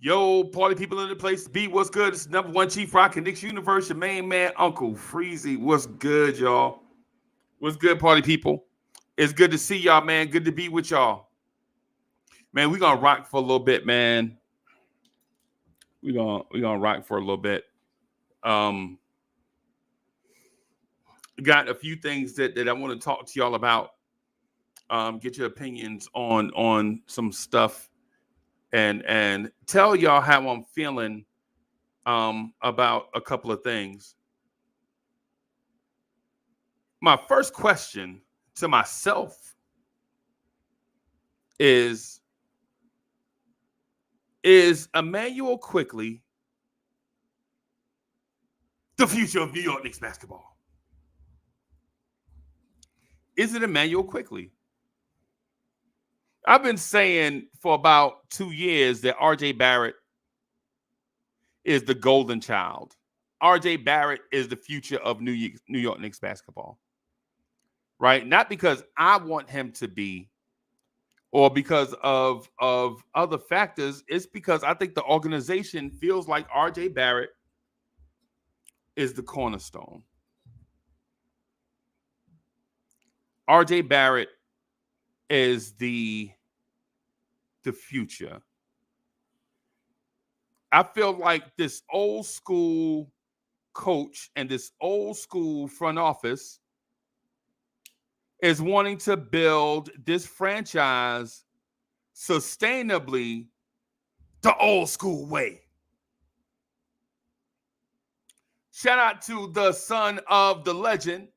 Yo, party people in the place to be. What's good? It's number one Chief Rock in Knicks Universe. Your main man, Uncle Freezy. What's good, y'all? What's good, party people? It's good to see y'all, man. Good to be with y'all. Man, we're gonna rock for a little bit, man. We're gonna rock for a little bit. Um, got a few things that I want to talk to y'all about. Get your opinions on some stuff and tell y'all how I'm feeling about a couple of things. My first question to myself is Immanuel Quickley the future of New York Knicks basketball? Is it Immanuel Quickley? I've been saying for about 2 years that RJ Barrett is the golden child. RJ Barrett is the future of New York Knicks basketball. Right? Not because I want him to be or because of other factors. It's because I think the organization feels like RJ Barrett is the cornerstone. RJ Barrett is the future. I feel like this old school coach and this old school front office is wanting to build this franchise sustainably the old school way. Shout out to the son of the legend.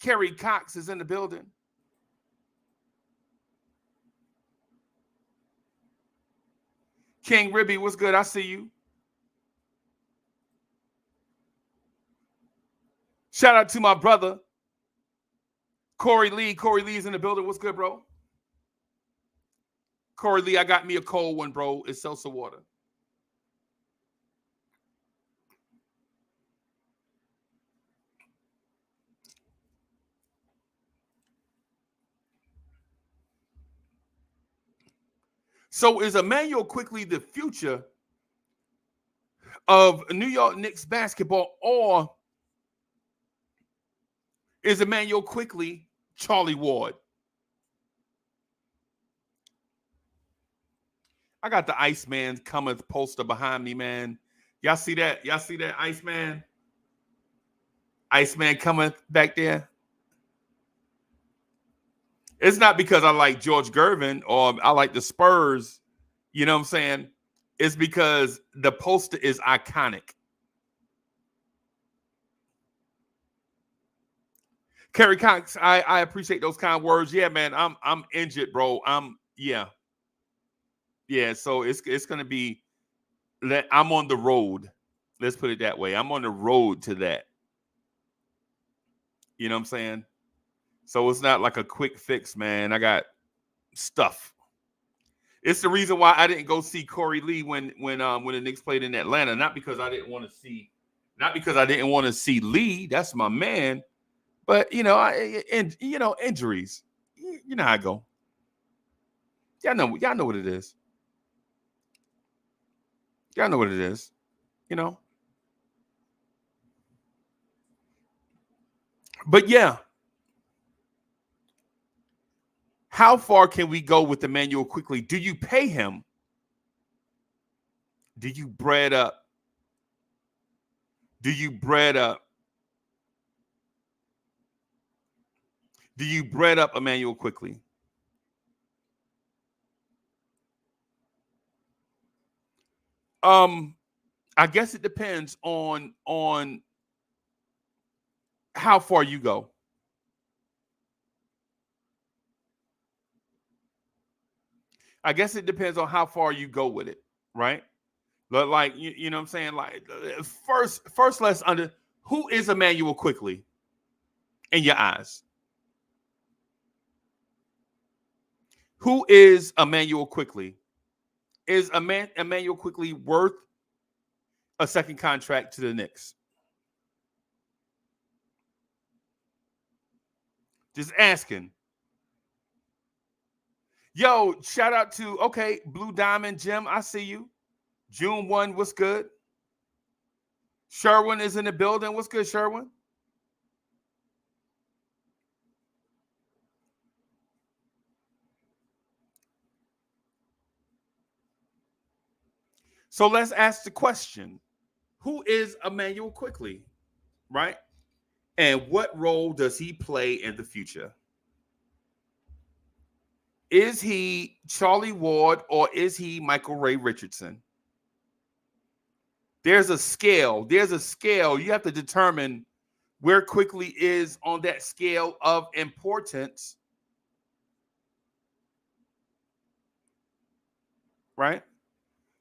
Kerry Cox is in the building. King Ribby, what's good? I see you. Shout out to my brother, Corey Lee. Corey Lee is in the building. What's good, bro? Corey Lee, I got me a cold one, bro. It's seltzer water. So is Immanuel Quickley the future of New York Knicks basketball, or is Immanuel Quickley Charlie Ward? I got the Iceman cometh poster behind me, man. Y'all see that? Y'all see that Iceman? Iceman cometh back there. It's not because I like George Gervin or I like the Spurs. You know what I'm saying? It's because the poster is iconic. Kerry Cox, I appreciate those kind words. Yeah, man, I'm injured, bro. Yeah. So it's gonna be that I'm on the road. Let's put it that way. I'm on the road to that. You know what I'm saying? So it's not like a quick fix, man. I got stuff. It's the reason why I didn't go see Corey Lee when the Knicks played in Atlanta. Not because I didn't want to see Lee. That's my man. But injuries. You know how I go. Y'all know what it is. Y'all know what it is. You know. But yeah. How far can we go with Immanuel Quickley? Do you pay him? Do you bread up? Do you bread up? Do you bread up Immanuel Quickley? I guess it depends on how far you go. I guess it depends on how far you go with it, right? But like you know what I'm saying? Like first let's who is Immanuel Quickley in your eyes? Who is Immanuel Quickley? Is Immanuel Quickley worth a second contract to the Knicks? Just asking. Yo, shout out to Blue Diamond Jim. I see you. June 1, what's good? Sherwin is in the building. What's good, Sherwin? So let's ask the question: who is Immanuel Quickley, right? And what role does he play in the future? Is he Charlie Ward or is he Michael Ray Richardson? There's a scale. There's a scale. You have to determine where Quickley is on that scale of importance, right?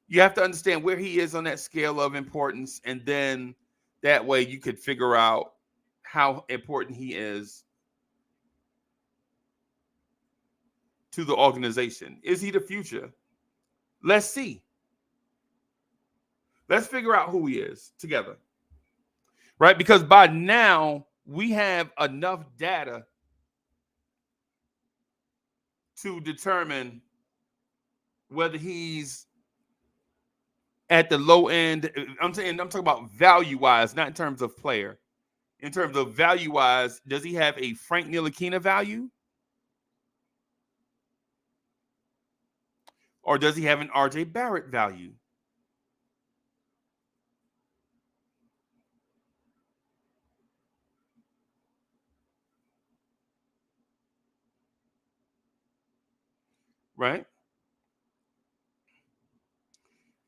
You have to understand where he is on that scale of importance, and then that way you could figure out how important he is to the organization. Is he the future? Let's see. Let's figure out who he is together, right? Because by now we have enough data to determine whether he's at the low end. I'm talking about value wise, not in terms of player. In terms of value wise, does he have a Frank Ntilikina value? Or does he have an RJ Barrett value? Right?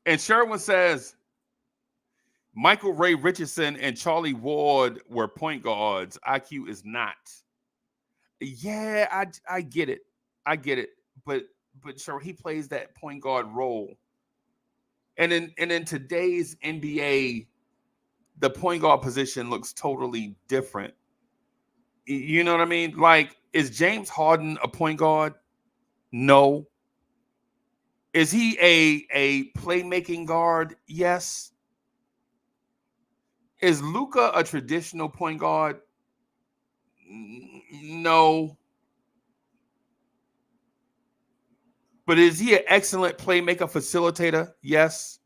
And Sherwin says Michael Ray Richardson and Charlie Ward were point guards. IQ is not. Yeah, I get it. I get it. But sure, he plays that point guard role. And in today's NBA, the point guard position looks totally different. You know what I mean? Like, is James Harden a point guard? No. Is he a playmaking guard? Yes. Is Luka a traditional point guard? No. But is he an excellent playmaker facilitator? Yes.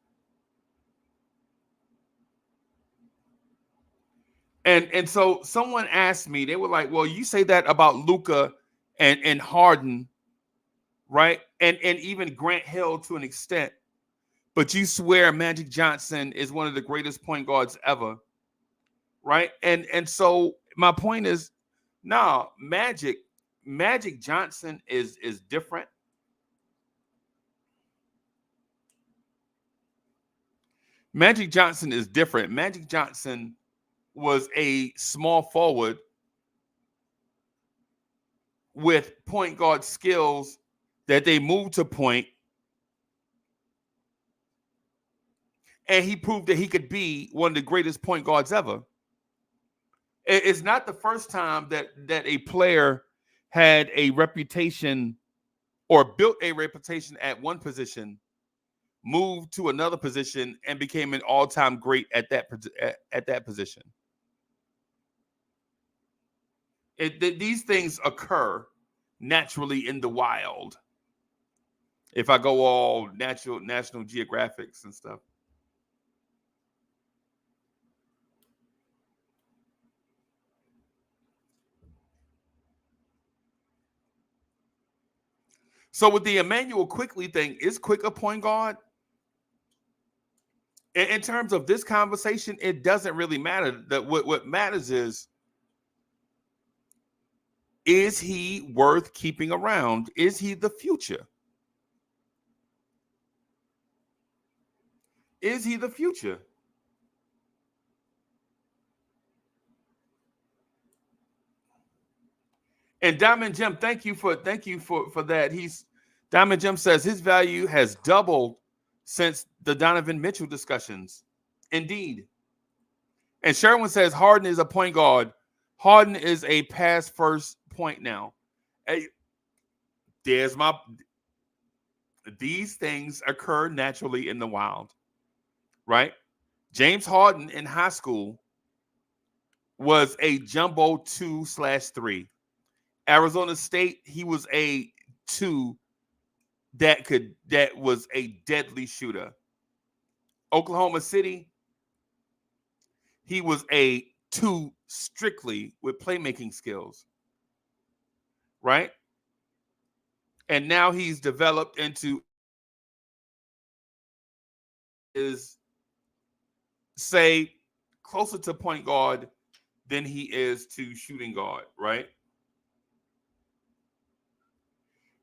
And so someone asked me, they were like, well, you say that about Luka and Harden, right? And even Grant Hill to an extent, but you swear Magic Johnson is one of the greatest point guards ever, right? And so my point is, no, Magic Johnson is different. Magic Johnson is different. Magic Johnson was a small forward with point guard skills that they moved to point, and he proved that he could be one of the greatest point guards ever. It's not the first time that a player had a reputation or built a reputation at one position, moved to another position, and became an all-time great at that position. These things occur naturally in the wild. If I go all National Geographics and stuff. So with the Immanuel Quickley thing, is Quick a point guard? In terms of this conversation, it doesn't really matter. That what matters is he worth keeping around? Is he the future? Is he the future? And Diamond Jim, thank you for that. Diamond Jim says his value has doubled since the Donovan Mitchell discussions. Indeed. And Sherwin says Harden is a point guard. Harden is a pass first point now. Hey, these things occur naturally in the wild, right? James Harden in high school was a jumbo 2/3. Arizona State, he was a 2 that was a deadly shooter. Oklahoma City, he was a 2 strictly with playmaking skills, right? And now he's developed into is say closer to point guard than he is to shooting guard, right?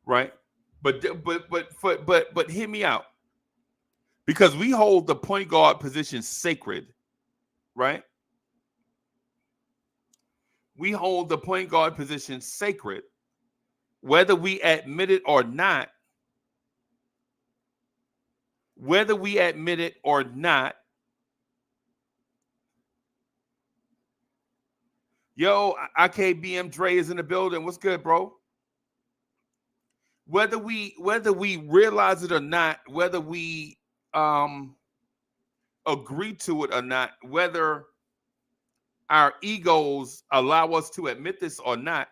Right? But hear me out. Because we hold the point guard position sacred, right? We hold the point guard position sacred, whether we admit it or not. Whether we admit it or not. Yo, IKBM Dre is in the building. What's good, bro? Whether we realize it or not, whether we agree to it or not, whether our egos allow us to admit this or not,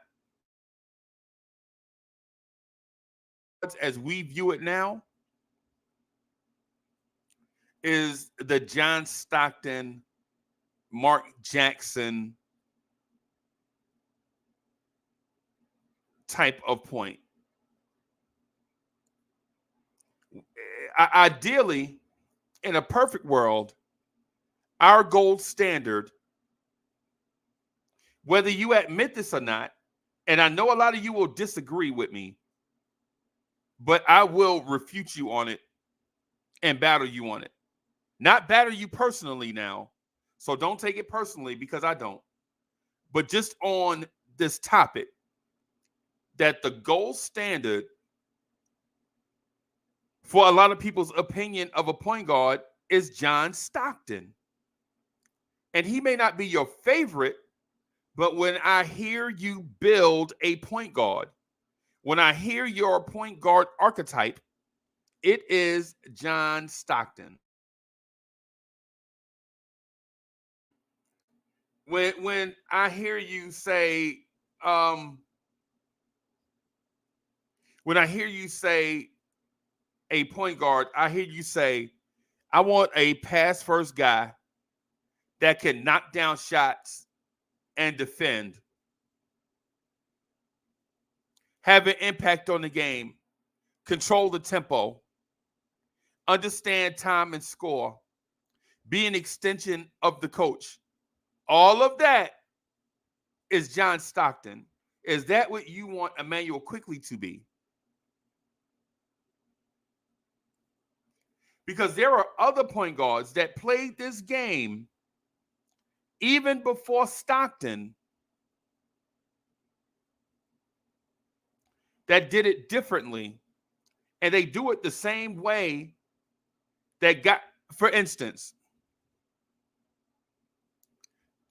as we view it now, is the John Stockton, Mark Jackson type of point. Ideally, in a perfect world, our gold standard, whether you admit this or not, and I know a lot of you will disagree with me, but I will refute you on it and battle you on it. Not battle you personally now, so don't take it personally because I don't. But just on this topic, that the gold standard for a lot of people's opinion of a point guard is John Stockton. And he may not be your favorite, but when I hear you build a point guard, when I hear your point guard archetype, it is John Stockton. When I hear you say, when I hear you say a point guard, I hear you say, I want a pass first guy that can knock down shots and defend, have an impact on the game, control the tempo, understand time and score, be an extension of the coach. All of that is John Stockton. Is that what you want Immanuel Quickley to be? Because there are other point guards that played this game even before Stockton that did it differently, and they do it the same way that got, for instance,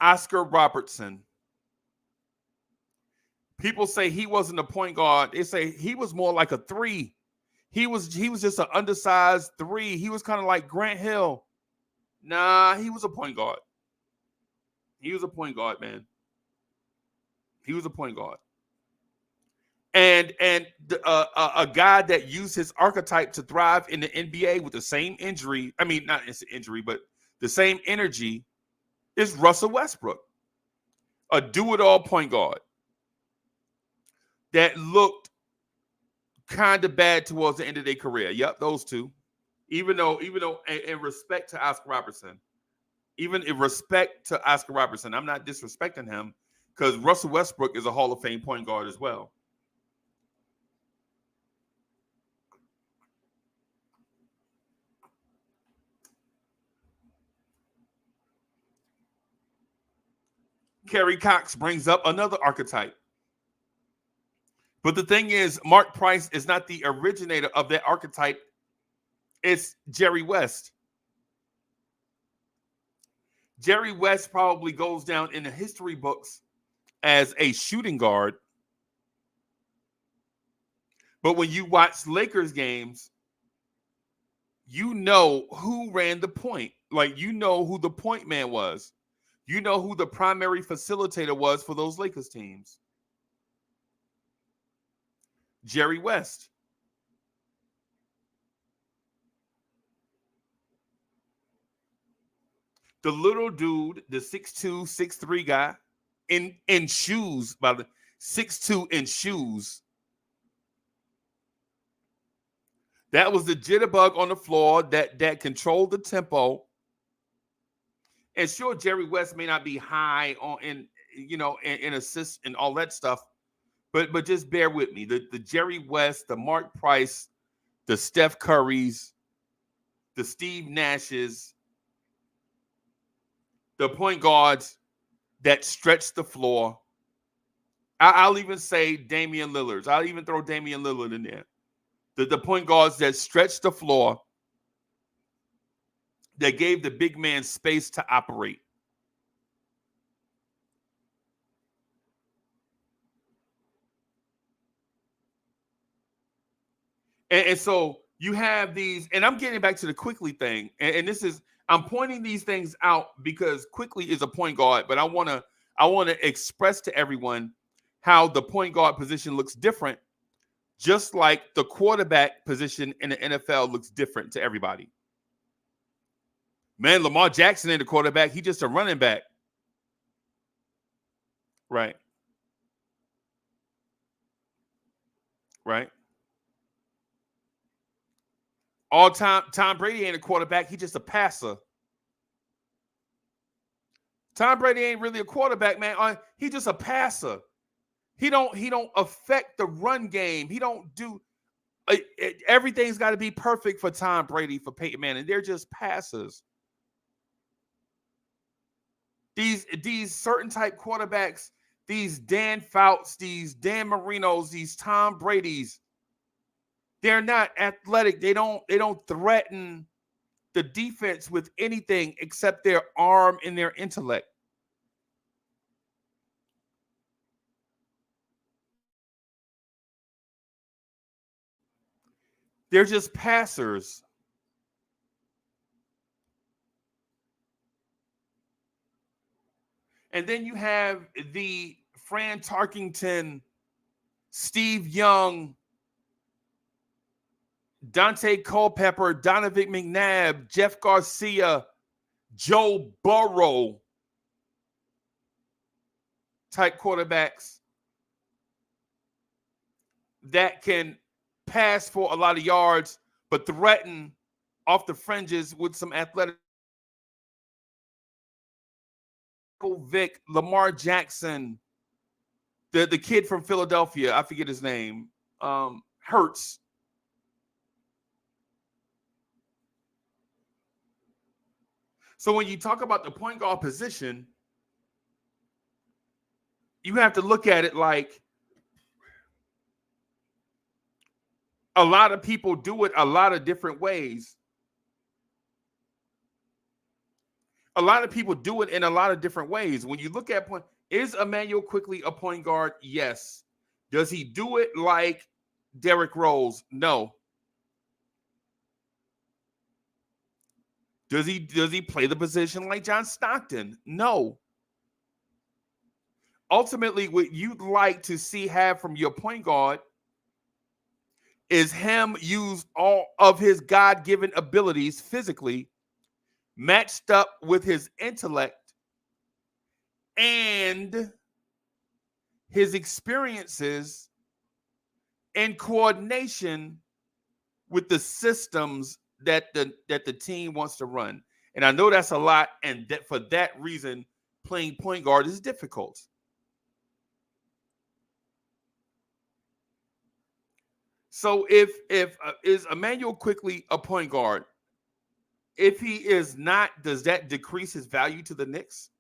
Oscar Robertson. People say he wasn't a point guard. They say he was more like a 3. He was just an undersized 3. He was kind of like Grant Hill. Nah, he was a point guard. He was a point guard, man. He was a point guard. And a guy that used his archetype to thrive in the NBA with the same injury, I mean, not injury, but the same energy, is Russell Westbrook, a do-it-all point guard that looked kind of bad towards the end of their career. Yep, those two. Even though in respect to Oscar Robertson, I'm not disrespecting him because Russell Westbrook is a Hall of Fame point guard as well. Kerry Cox brings up another archetype. But the thing is, Mark Price is not the originator of that archetype. It's Jerry West. Jerry West probably goes down in the history books as a shooting guard. But when you watch Lakers games, you know who ran the point. Like, you know who the point man was. You know who the primary facilitator was for those Lakers teams. Jerry West. The little dude, the 6'2", 6'3" guy, in shoes, by the 6'2" in shoes. That was the jitterbug on the floor that controlled the tempo. And sure, Jerry West may not be high on in assists and all that stuff, but just bear with me. The Jerry West, the Mark Price, the Steph Currys, the Steve Nashes, the point guards that stretch the floor. I'll even say Damian Lillard. I'll even throw Damian Lillard in there. The point guards that stretch the floor, that gave the big man space to operate. And so you have these, and I'm getting back to the Quickley thing, and this is, I'm pointing these things out because Quickley is a point guard, but I want to express to everyone how the point guard position looks different, just like the quarterback position in the NFL looks different to everybody. Man, Lamar Jackson ain't a quarterback. He's just a running back. Right. Right. Tom Brady ain't a quarterback. He's just a passer. Tom Brady ain't really a quarterback, man. He's just a passer. He don't affect the run game. He don't do everything's got to be perfect for Tom Brady, for Peyton Manning. They're just passers. These certain type quarterbacks, these Dan Fouts, these Dan Marinos, these Tom Bradys, they're not athletic. They don't threaten the defense with anything except their arm and their intellect. They're just passers. And then you have the Fran Tarkington, Steve Young, Dante Culpepper, Donovan McNabb, Jeff Garcia, Joe Burrow type quarterbacks that can pass for a lot of yards, but threaten off the fringes with some athletic. Vic, Lamar Jackson, the kid from Philadelphia, I forget his name, Hurts. So when you talk about the point guard position, you have to look at it like a lot of people do it a lot of different ways. A lot of people do it in a lot of different ways. When you look at point, is Immanuel Quickley a point guard? Yes. Does he do it like Derrick Rose? No. Does he play the position like John Stockton? No. Ultimately, what you'd like to see have from your point guard is him use all of his God-given abilities physically, matched up with his intellect and his experiences in coordination with the systems that the team wants to run. And I know that's a lot, and that for that reason, playing point guard is difficult. So if is Immanuel Quickley a point guard? If he is not, does that decrease his value to the Knicks?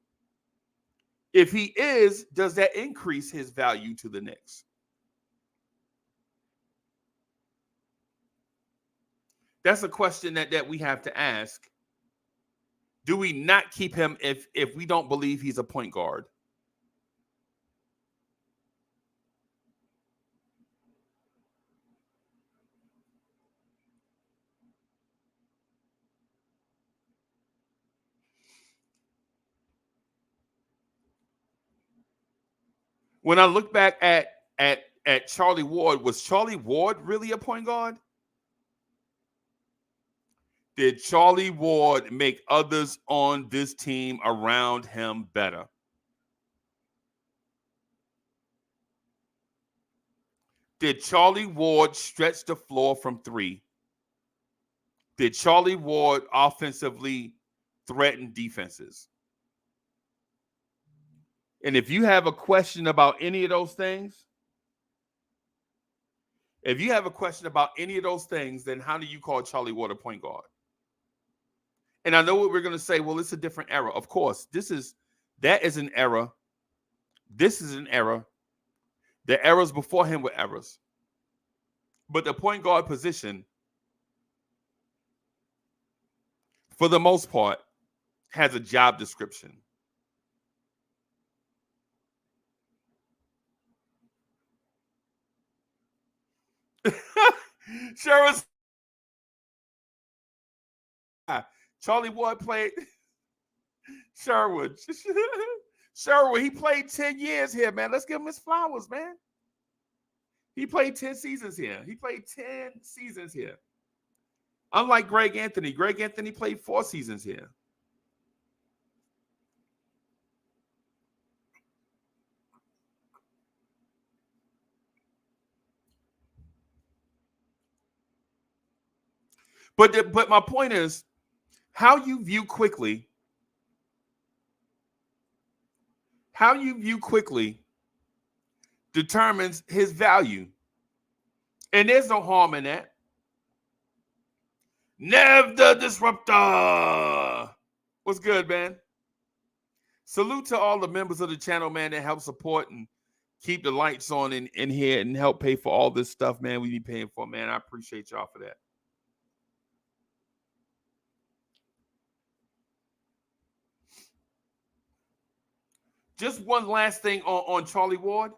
If he is, does that increase his value to the Knicks? That's a question that we have to ask. Do we not keep him if we don't believe he's a point guard? When I look back at Charlie Ward, was Charlie Ward really a point guard? Did Charlie Ward make others on this team around him better? Did Charlie Ward stretch the floor from three? Did Charlie Ward offensively threaten defenses? And if you have a question about any of those things, then how do you call Charlie Ward a point guard? And I know what we're going to say, well, it's a different era. Of course, that is an era. This is an era. The eras before him were eras. But the point guard position, for the most part, has a job description. Sherwood. Charlie Ward played Sherwood. Sherwood, he played 10 years here, man. Let's give him his flowers, man. He played 10 seasons here. Unlike Greg Anthony. Greg Anthony played 4 seasons here. But my point is, how you view Quickley determines his value. And there's no harm in that. Nev the Disruptor. What's good, man? Salute to all the members of the channel, man, that help support and keep the lights on in here and help pay for all this stuff, man, we be paying for, man. I appreciate y'all for that. Just one last thing on Charlie Ward.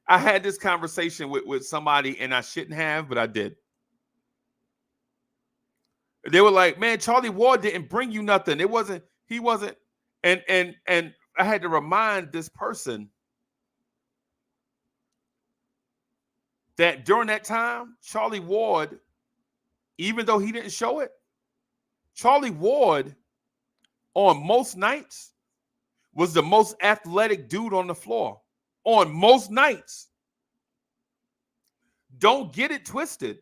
I had this conversation with somebody, and I shouldn't have, but I did. They were like, man, Charlie Ward didn't bring you nothing. He wasn't. And I had to remind this person that during that time, Charlie Ward, even though he didn't show it, Charlie Ward on most nights was the most athletic dude on the floor. On most nights. Don't get it twisted.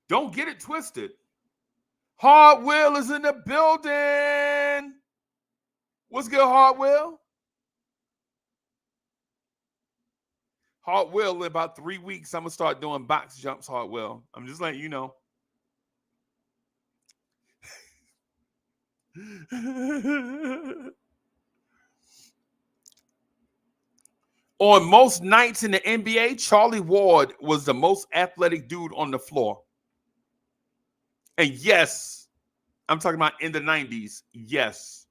Don't get it twisted. Hard Will is in the building. What's good, Hard Will? Hard Will, in about 3 weeks, I'm going to start doing box jumps, Hard Will. I'm just letting you know. On most nights in the NBA, Charlie Ward was the most athletic dude on the floor. And yes, I'm talking about in the 90s. Yes.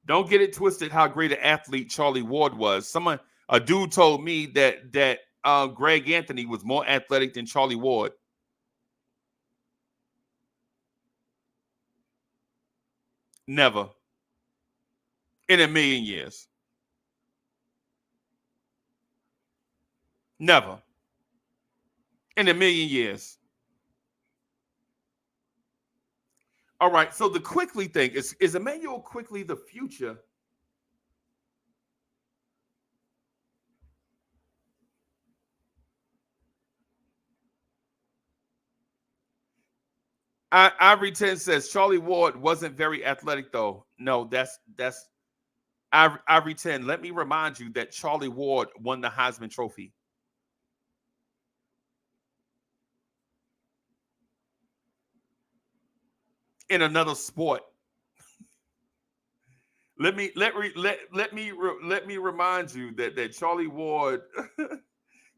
Don't get it twisted how great an athlete Charlie Ward was. A dude told me that Greg Anthony was more athletic than Charlie Ward. Never. In a million years. Never. In a million years. All right, so the Quickley thing, is Immanuel Quickley the future? Ivory 10 says Charlie Ward wasn't very athletic, though. No, that's Ivory 10. Let me remind you that Charlie Ward won the Heisman Trophy. In another sport. Let me remind you that Charlie Ward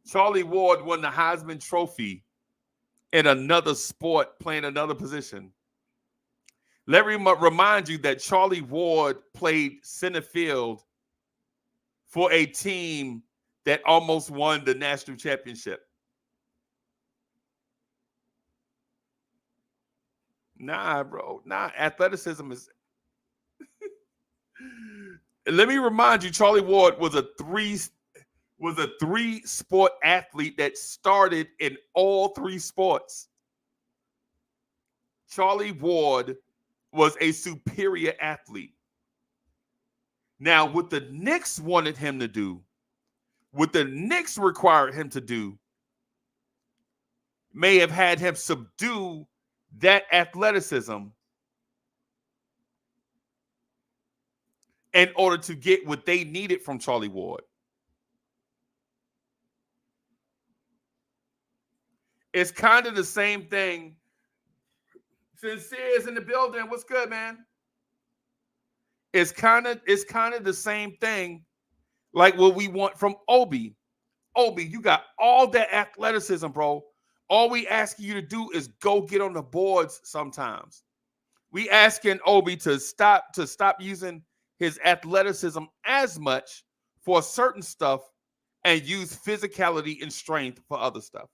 Charlie Ward won the Heisman Trophy in another sport, playing another position. Let me remind you that Charlie Ward played center field for a team that almost won the national championship. Nah, bro. Nah, athleticism is... Let me remind you, Charlie Ward was a was a 3-sport athlete that started in all 3 sports. Charlie Ward was a superior athlete. Now, what the Knicks wanted him to do, what the Knicks required him to do, may have had him subdue that athleticism in order to get what they needed from Charlie Ward. It's kind of the same thing. Sincere is in the building. What's good, man? It's kind of the same thing like what we want from Obi. Obi, you got all that athleticism, bro. All we asking you to do is go get on the boards sometimes. We asking Obi to stop using his athleticism as much for certain stuff and use physicality and strength for other stuff.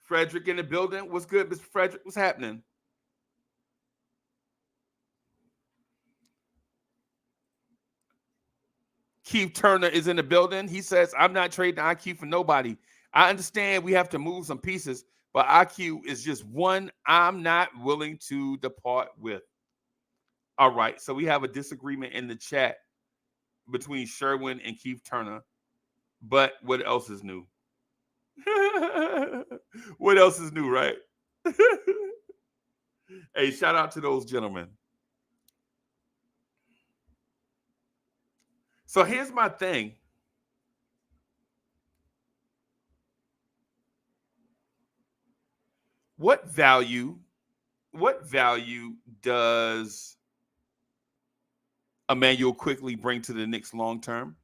Frederick in the building. What's good, Mr. Frederick? What's happening? Keith Turner is in the building. He says, I'm not trading IQ for nobody. I understand we have to move some pieces, but IQ is just one I'm not willing to depart with. All right, so we have a disagreement in the chat between Sherwin and Keith Turner. But what else is new? What else is new, right? Hey, shout out to those gentlemen. So here's my thing. What value does Immanuel Quickley bring to the Knicks long term?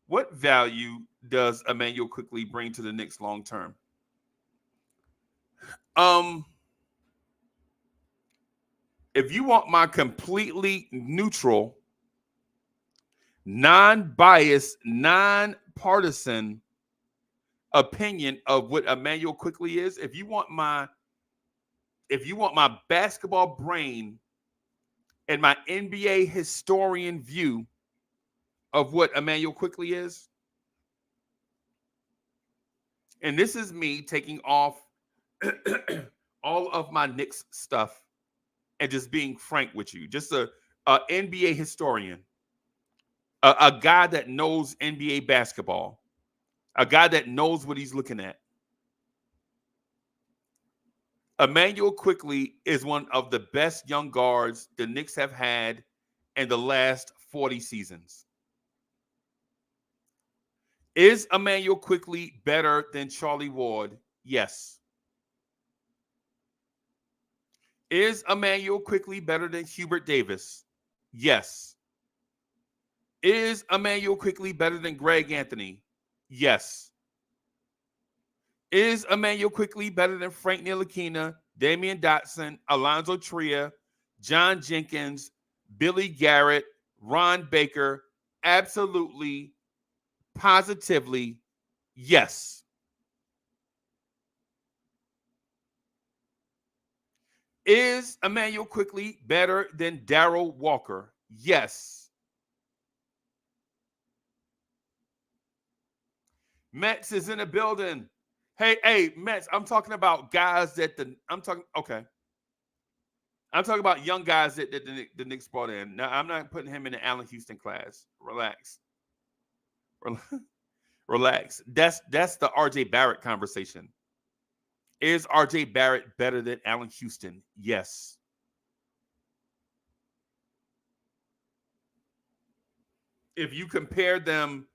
What value does Immanuel Quickley bring to the Knicks long term? If you want my completely neutral, non-biased, non-partisan opinion of what Immanuel Quickley is, if you want my basketball brain and my NBA historian view of what Immanuel Quickley is, and this is me taking off all of my Knicks stuff and just being frank with you, just a NBA historian, a guy that knows NBA basketball, a guy that knows what he's looking at. Immanuel Quickley is one of the best young guards the Knicks have had in the last 40 seasons. Is Immanuel Quickley better than Charlie Ward? Yes. Is Immanuel Quickley better than Hubert Davis? Yes. Is Immanuel Quickley better than Greg Anthony? Yes. Is Immanuel Quickley better than Frank Ntilikina, Damian Dotson, Alonzo Trier, John Jenkins, Billy Garrett, Ron Baker? Absolutely, positively, yes. Is Immanuel Quickley better than Darrell Walker? Yes. Mets is in the building. Hey, Mets, I'm talking about guys that I'm talking about young guys that the Knicks brought in. Now, I'm not putting him in the Allen Houston class. Relax. Relax. That's the RJ Barrett conversation. Is RJ Barrett better than Allen Houston? Yes. If you compare them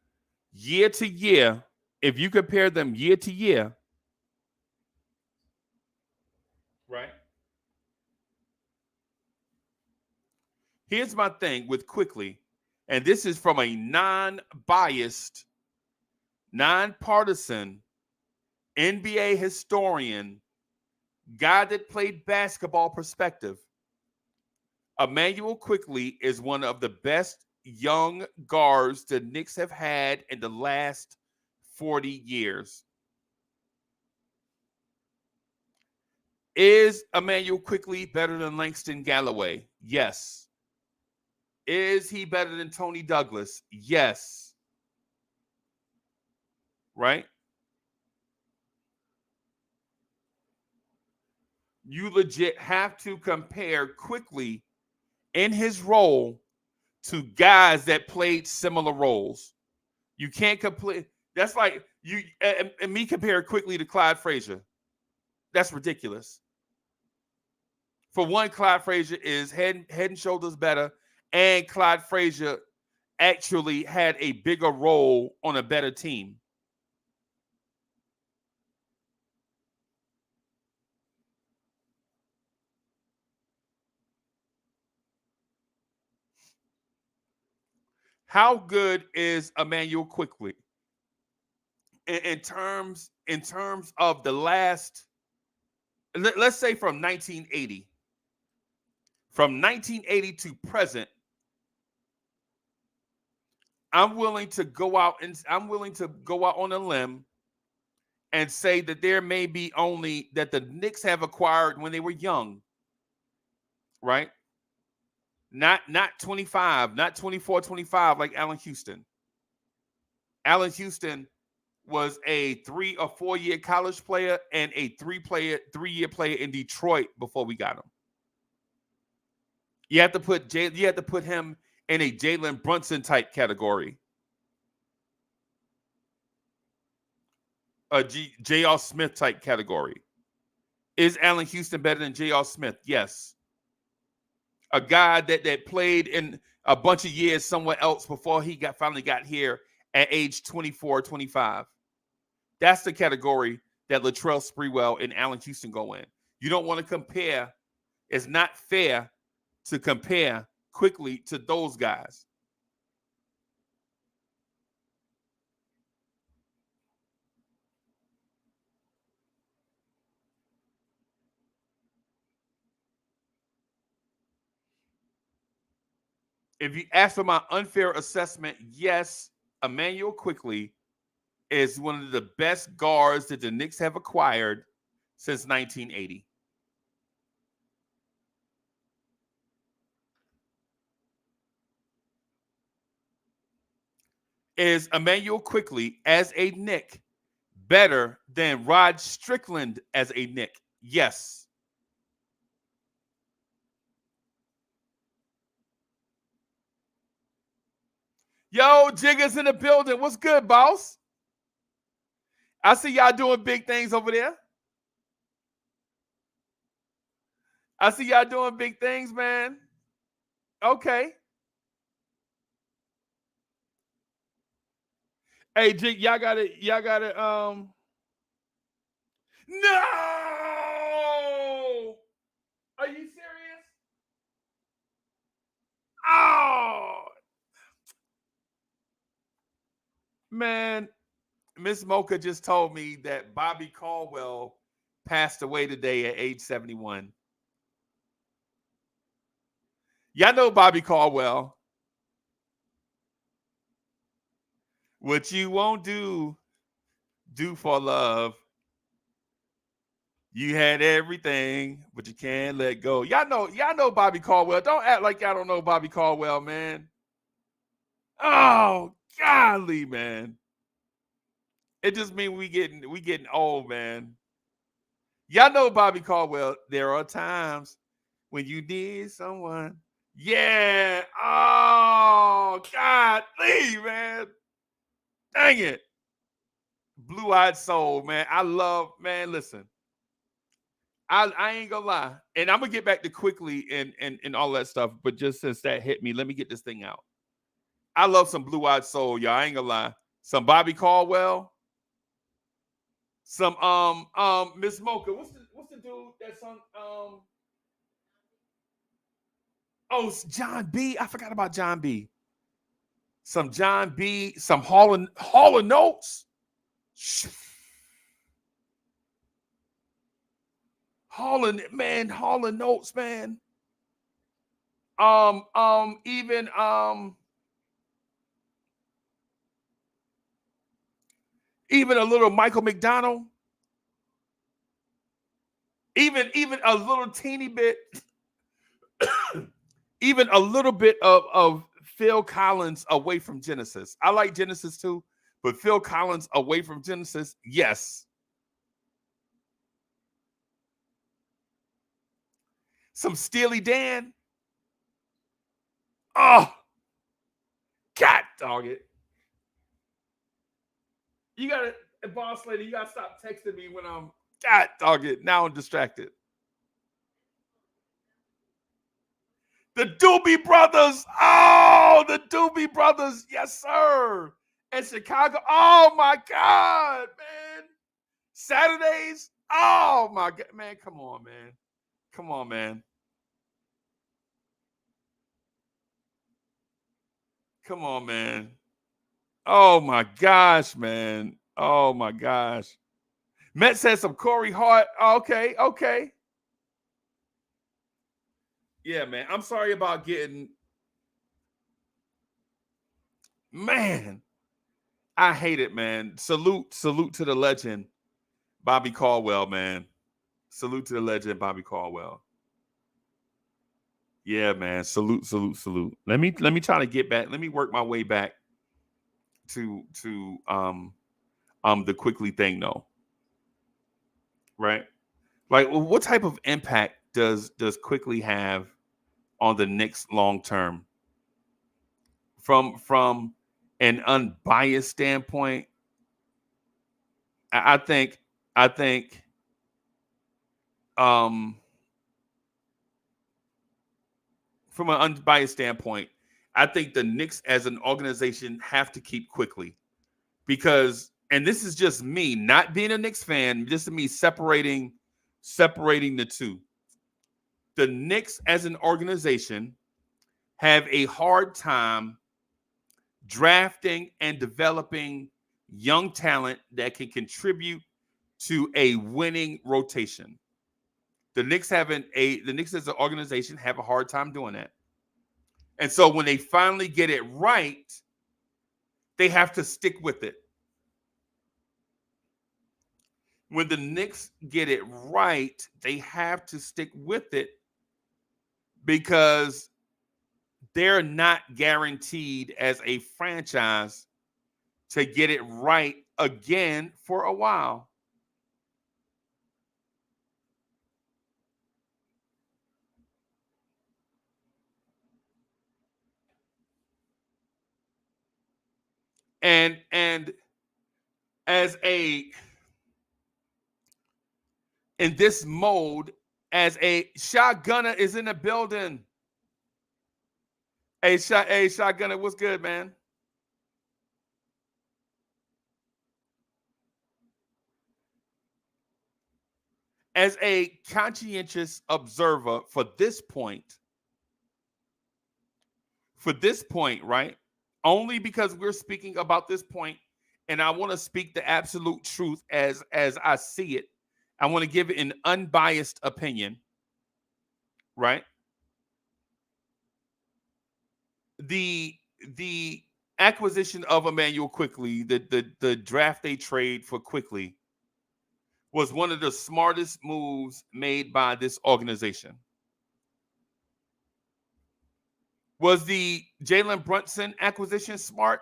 year to year, right? Here's my thing with Quickley, and this is from a non-biased, non-partisan NBA historian guy that played basketball perspective. Immanuel Quickley is one of the best young guards the Knicks have had in the last 40 years. Is Immanuel Quickley better than Langston Galloway? Yes. Is he better than Tony Douglas? Yes. Right? You legit have to compare Quickley in his role to guys that played similar roles. You can't complete. That's like you and me compare Quickley to Clyde Frazier. That's ridiculous. For one, Clyde Frazier is head and shoulders better, and Clyde Frazier actually had a bigger role on a better team. How good is Immanuel Quickley in terms of the last? Let's say from 1980. From 1980 to present, I'm willing to go out on a limb and say that there may be only that the Knicks have acquired when they were young, right? Not 25, not 24, 25 like Allen Houston. Allen Houston was a 3 or 4 year college player and a 3-year player in Detroit before we got him. You have to put him in a Jalen Brunson type category. A J.R. Smith type category. Is Allen Houston better than J.R. Smith? Yes. A guy that played in a bunch of years somewhere else before he finally got here at age 24, 25. That's the category that Latrell Sprewell and Allen Houston go in. You don't want to compare. It's not fair to compare Quickley to those guys. If you ask for my unfair assessment, yes, Immanuel Quickley is one of the best guards that the Knicks have acquired since 1980. Is Immanuel Quickley as a Knick better than Rod Strickland as a Knick? Yes. Yo, Jigga's in the building. What's good, boss? I see y'all doing big things over there. I see y'all doing big things, man. Okay. Hey, Jig, y'all got it. No! Are you serious? Oh, man. Miss Mocha just told me that Bobby Caldwell passed away today at age 71. Y'all know Bobby Caldwell. What you won't do for love. You had everything, but you can't let go. Y'all know Bobby Caldwell. Don't act like y'all don't know Bobby Caldwell, man. Oh, golly, man. It just means we getting old, man. Y'all know Bobby Caldwell. There are times when you need someone. Yeah. Oh, God, leave, man. Dang it. Blue-eyed soul, man. I love, man. Listen, I ain't gonna lie, and I'm gonna get back to Quickly and all that stuff. But just since that hit me, let me get this thing out. I love some Blue-eyed soul, y'all. I ain't gonna lie. Some Bobby Caldwell. Some Miss Mocha. What's the dude that's on John B. I forgot about John B. Some John B. Some Hall of Notes. Hall and Notes, man. Even a little Michael McDonald, even a little teeny bit, even a little bit of Phil Collins away from Genesis. I like Genesis too, but Phil Collins away from Genesis, yes. Some Steely Dan. Oh, God dog it. You gotta, boss lady, you gotta stop texting me when I'm, God dog it. Now I'm distracted. The Doobie Brothers. Oh, the Doobie Brothers. Yes, sir. In Chicago. Oh, my God, man. Saturdays. Oh, my God. Man, come on, man. Come on, man. Come on, man. Oh, my gosh, man. Oh, my gosh. Met said some Corey Hart. Oh, okay, okay. Yeah, man. I'm sorry about getting. Man, I hate it, man. Salute to the legend, Bobby Caldwell, man. Salute to the legend, Bobby Caldwell. Yeah, man. Salute. Let me try to get back. Let me work my way back to the Quickley thing though. Right? Like, well, what type of impact does Quickley have on the Knicks long term? From an unbiased standpoint, I think um from an unbiased standpoint, I think the Knicks as an organization have to keep Quickley because, and this is just me, not being a Knicks fan, just me separating the two. The Knicks as an organization have a hard time drafting and developing young talent that can contribute to a winning rotation. The Knicks as an organization have a hard time doing that. And so when they finally get it right, they have to stick with it. When the Knicks get it right, they have to stick with it because they're not guaranteed as a franchise to get it right again for a while. And as a in this mode, as a shotgunner is in the building. Hey, shotgunner, what's good, man? As a conscientious observer for this point, right? Only because we're speaking about this point, and I want to speak the absolute truth as I see it. I want to give it an unbiased opinion, right? The the acquisition of Immanuel Quickley, the draft they trade for Quickley, was one of the smartest moves made by this organization. Was the Jalen Brunson acquisition smart?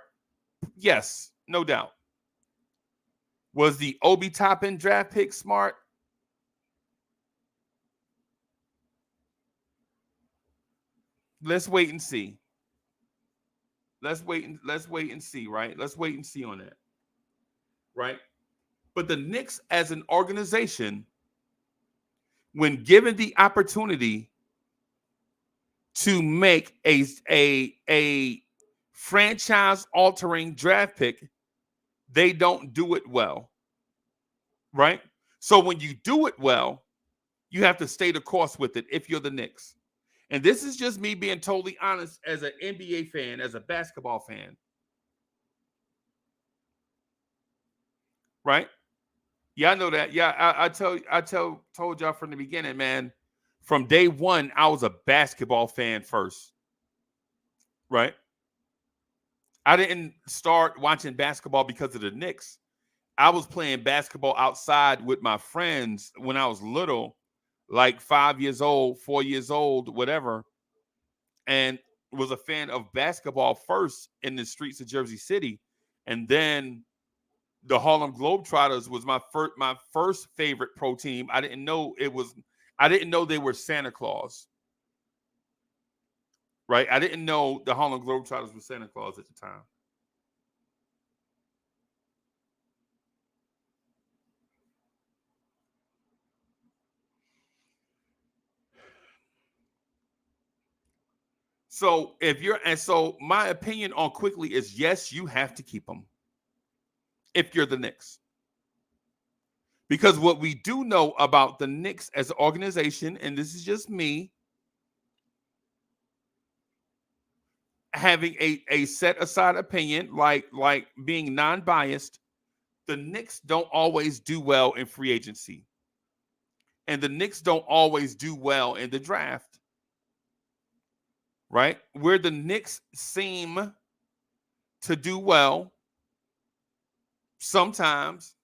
Yes, no doubt. Was the Obi Toppin draft pick smart? Let's wait and see. Let's wait and see, right? Let's wait and see on that. Right? But the Knicks as an organization, when given the opportunity to make a franchise altering draft pick, they don't do it well. Right? So when you do it well, you have to stay the course with it if you're the Knicks. And this is just me being totally honest as an NBA fan, as a basketball fan. Right? Yeah, I know that. Yeah, told y'all from the beginning, man. From day one, I was a basketball fan first, right? I didn't start watching basketball because of the Knicks. I was playing basketball outside with my friends when I was little, like 5 years old, 4 years old, whatever, and was a fan of basketball first in the streets of Jersey City. And then the Harlem Globetrotters was my first favorite pro team. I didn't know they were Santa Claus, right? I didn't know the Harlem Globetrotters were Santa Claus at the time. So my opinion on Quickly is yes, you have to keep him if you're the Knicks. Because what we do know about the Knicks as an organization, and this is just me having a set aside opinion, like being non-biased, the Knicks don't always do well in free agency. And the Knicks don't always do well in the draft. Right? Where the Knicks seem to do well sometimes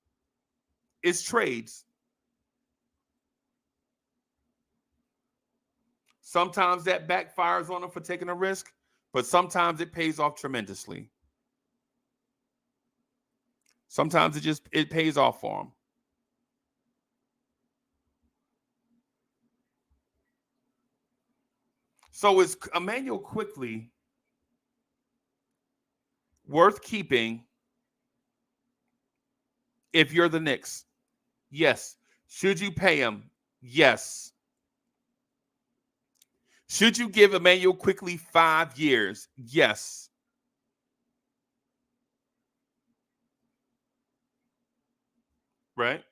is trades. Sometimes that backfires on them for taking a risk, but sometimes it pays off tremendously. Sometimes it pays off for them. So is Immanuel Quickley worth keeping if you're the Knicks? Yes. Should you pay him? Yes. Should you give Immanuel Quickley 5 years? Yes. Right?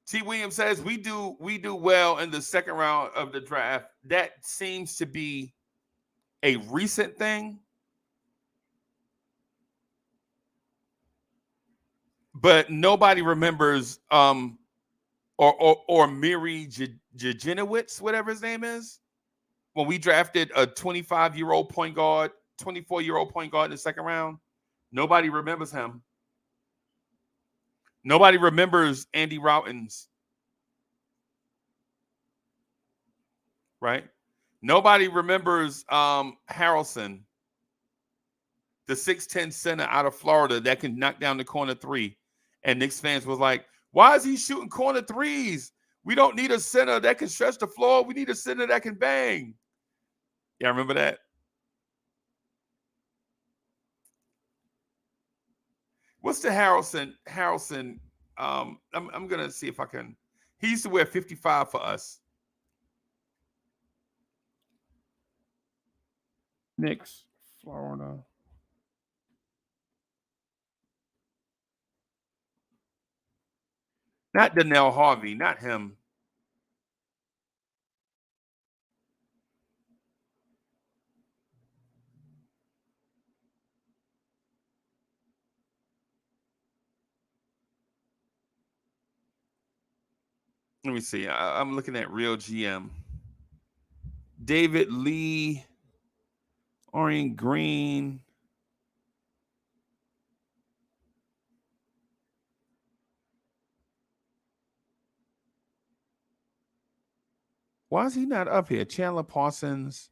T. Williams says we do well in the second round of the draft. That seems to be a recent thing, but nobody remembers or Miri Jajinowicz, whatever his name is, when we drafted a 25-year-old point guard, 24-year-old point guard in the second round. Nobody remembers him. Nobody remembers Andy Routins, right? Nobody remembers Harrelson, the 6'10" center out of Florida that can knock down the corner three. And Knicks fans was like, why is he shooting corner threes? We don't need a center that can stretch the floor. We need a center that can bang. Yeah, remember that? What's the Harrelson? I'm gonna see if I can. He used to wear 55 for us. Knicks, Florida. Not Donnell Harvey, not him. Let me see. I'm looking at Real GM. David Lee, Orion Green. Why is he not up here? Chandler Parsons,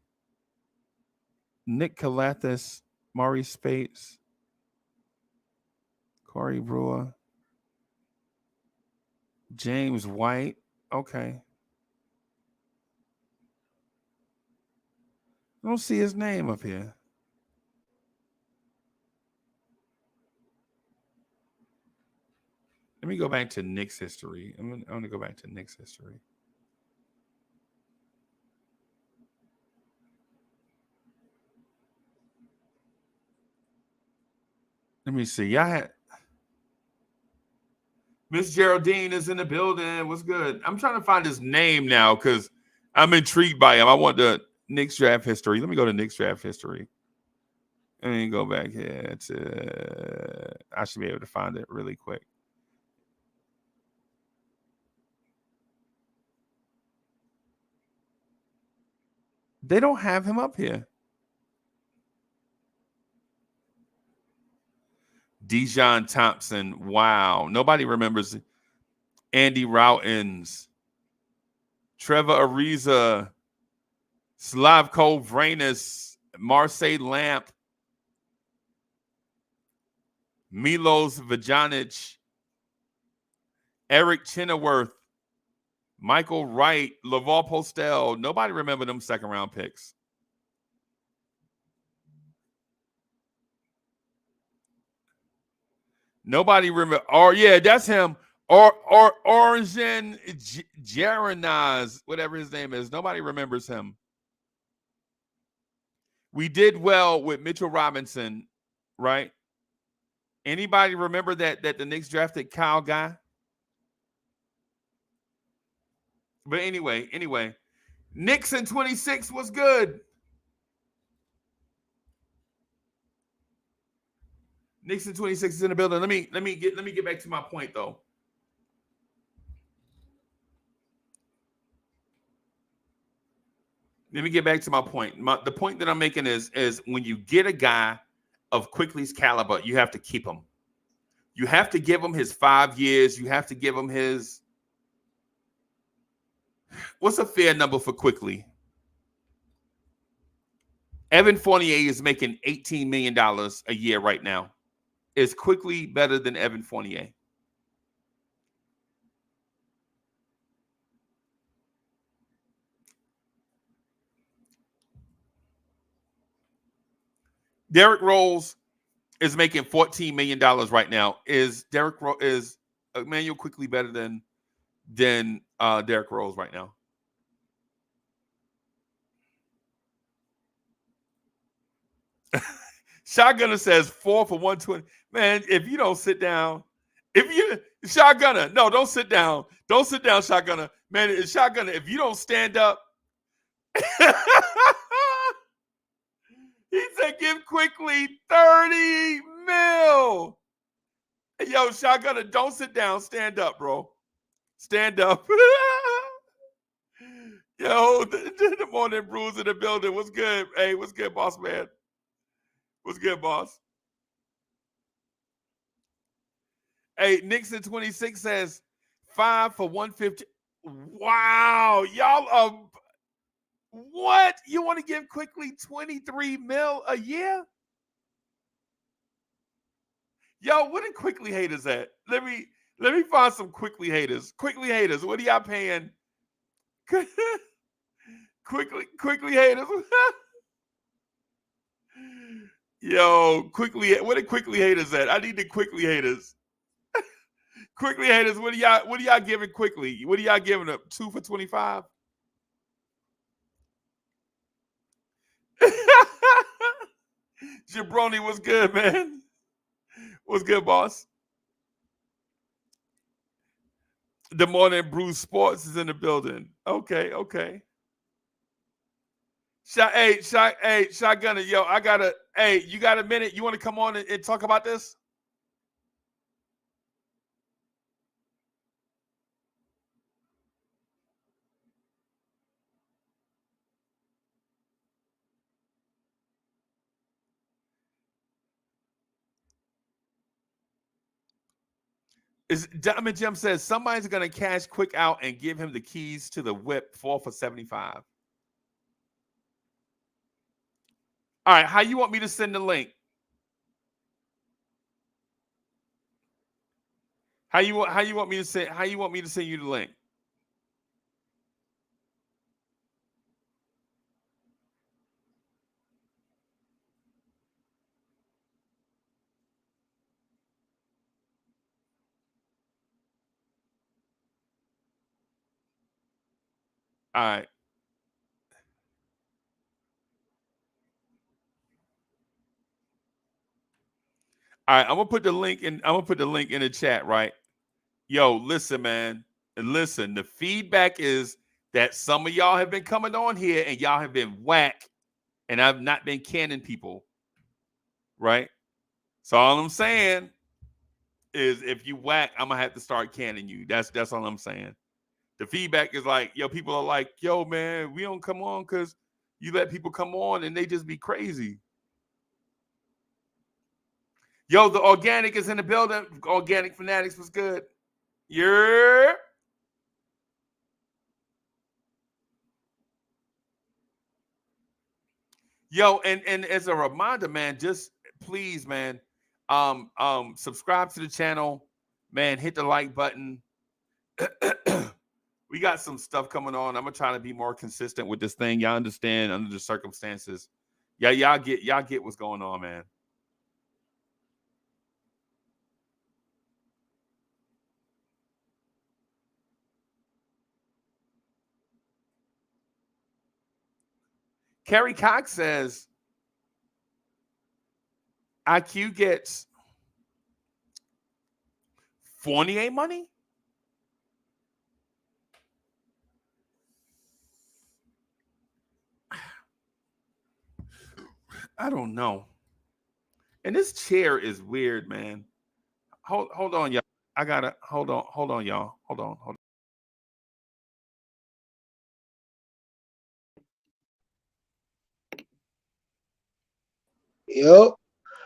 Nick Calathis, Maurice Spates, Corey Brewer, James White. Okay. I don't see his name up here. Let me go back to Knicks history. I'm gonna go back to Knicks history. Let me see. Y'all had Miss Geraldine is in the building. What's good? I'm trying to find his name now because I'm intrigued by him. I want the Knicks draft history. Let me go to Knicks draft history. And then go back here to. I should be able to find it really quick. They don't have him up here. Dejon Thompson. Wow. Nobody remembers Andy Routins. Trevor Ariza. Slavko Vranis. Marseille Lamp. Milos Vajanic. Eric Chenoweth. Michael Wright. LaVar Postel. Nobody remember them second round picks. Nobody remember. Or yeah, that's him. Or Orjan Jaranaz, whatever his name is. Nobody remembers him. We did well with Mitchell Robinson, right? Anybody remember that the Knicks drafted Kyle Guy? But anyway, Knicks in 26 was good. Knicks in 26 is in the building. Let me get back to my point though. Let me get back to my point. The point that I'm making is when you get a guy of Quickley's caliber, you have to keep him. You have to give him his 5 years. You have to give him his. What's a fair number for Quickley? Evan Fournier is making $18 million a year right now. Is Quickley better than Evan Fournier? Derrick Rose is making $14 million right now. Is Immanuel Quickley better than Derrick Rose right now? Shotgunner says 4 for 120. Man, if you don't sit down, Shotgunner, no, don't sit down. Don't sit down, Shotgunner. Man, Shotgunner, if you don't stand up, he said give Quickley 30 mil. Yo, Shotgunner, don't sit down. Stand up, bro. Stand up. Yo, the morning brews in the building. What's good? Hey, what's good, boss man? What's good, boss? Hey, Nixon 26 says 5 for 150. Wow, y'all are what? You want to give Quickley 23 mil a year? Yo, what are Quickley haters at? Let me find some Quickley haters. Quickley haters, what are y'all paying? Quickley haters. Yo, Quickley, what are Quickley haters at? I need the Quickley haters. Quickley haters, what are y'all giving Quickley? What are y'all giving up? 2 for 25? Jabroni, what's good, man? What's good, boss? The morning brew sports is in the building. Okay. Shotgunner, yo, you got a minute? You want to come on and talk about this? Diamond Jim says somebody's gonna cash Quick out and give him the keys to the whip 4 for 75. All right, how you want me to send the link? How you want me to send you the link? All right. All right, I'm gonna put the link in the chat, right? Yo, listen, man. And listen, the feedback is that some of y'all have been coming on here and y'all have been whack, and I've not been canning people, right? So all I'm saying is, if you whack, I'm gonna have to start canning you. That's all I'm saying. The feedback is like, yo, people are like, yo, man, we don't come on because you let people come on and they just be crazy. Yo, the organic is in the building. Organic Fanatics was good. Yeah. Yo, and as a reminder, man, just please, man, subscribe to the channel, man, hit the like button. We got some stuff coming on. I'm gonna try to be more consistent with this thing. Y'all understand under the circumstances. Yeah, y'all get what's going on, man. Kerry Cox says IQ gets Fournier money. I don't know. And this chair is weird, man. Hold on, y'all. I gotta hold on, y'all. Hold on. Yo,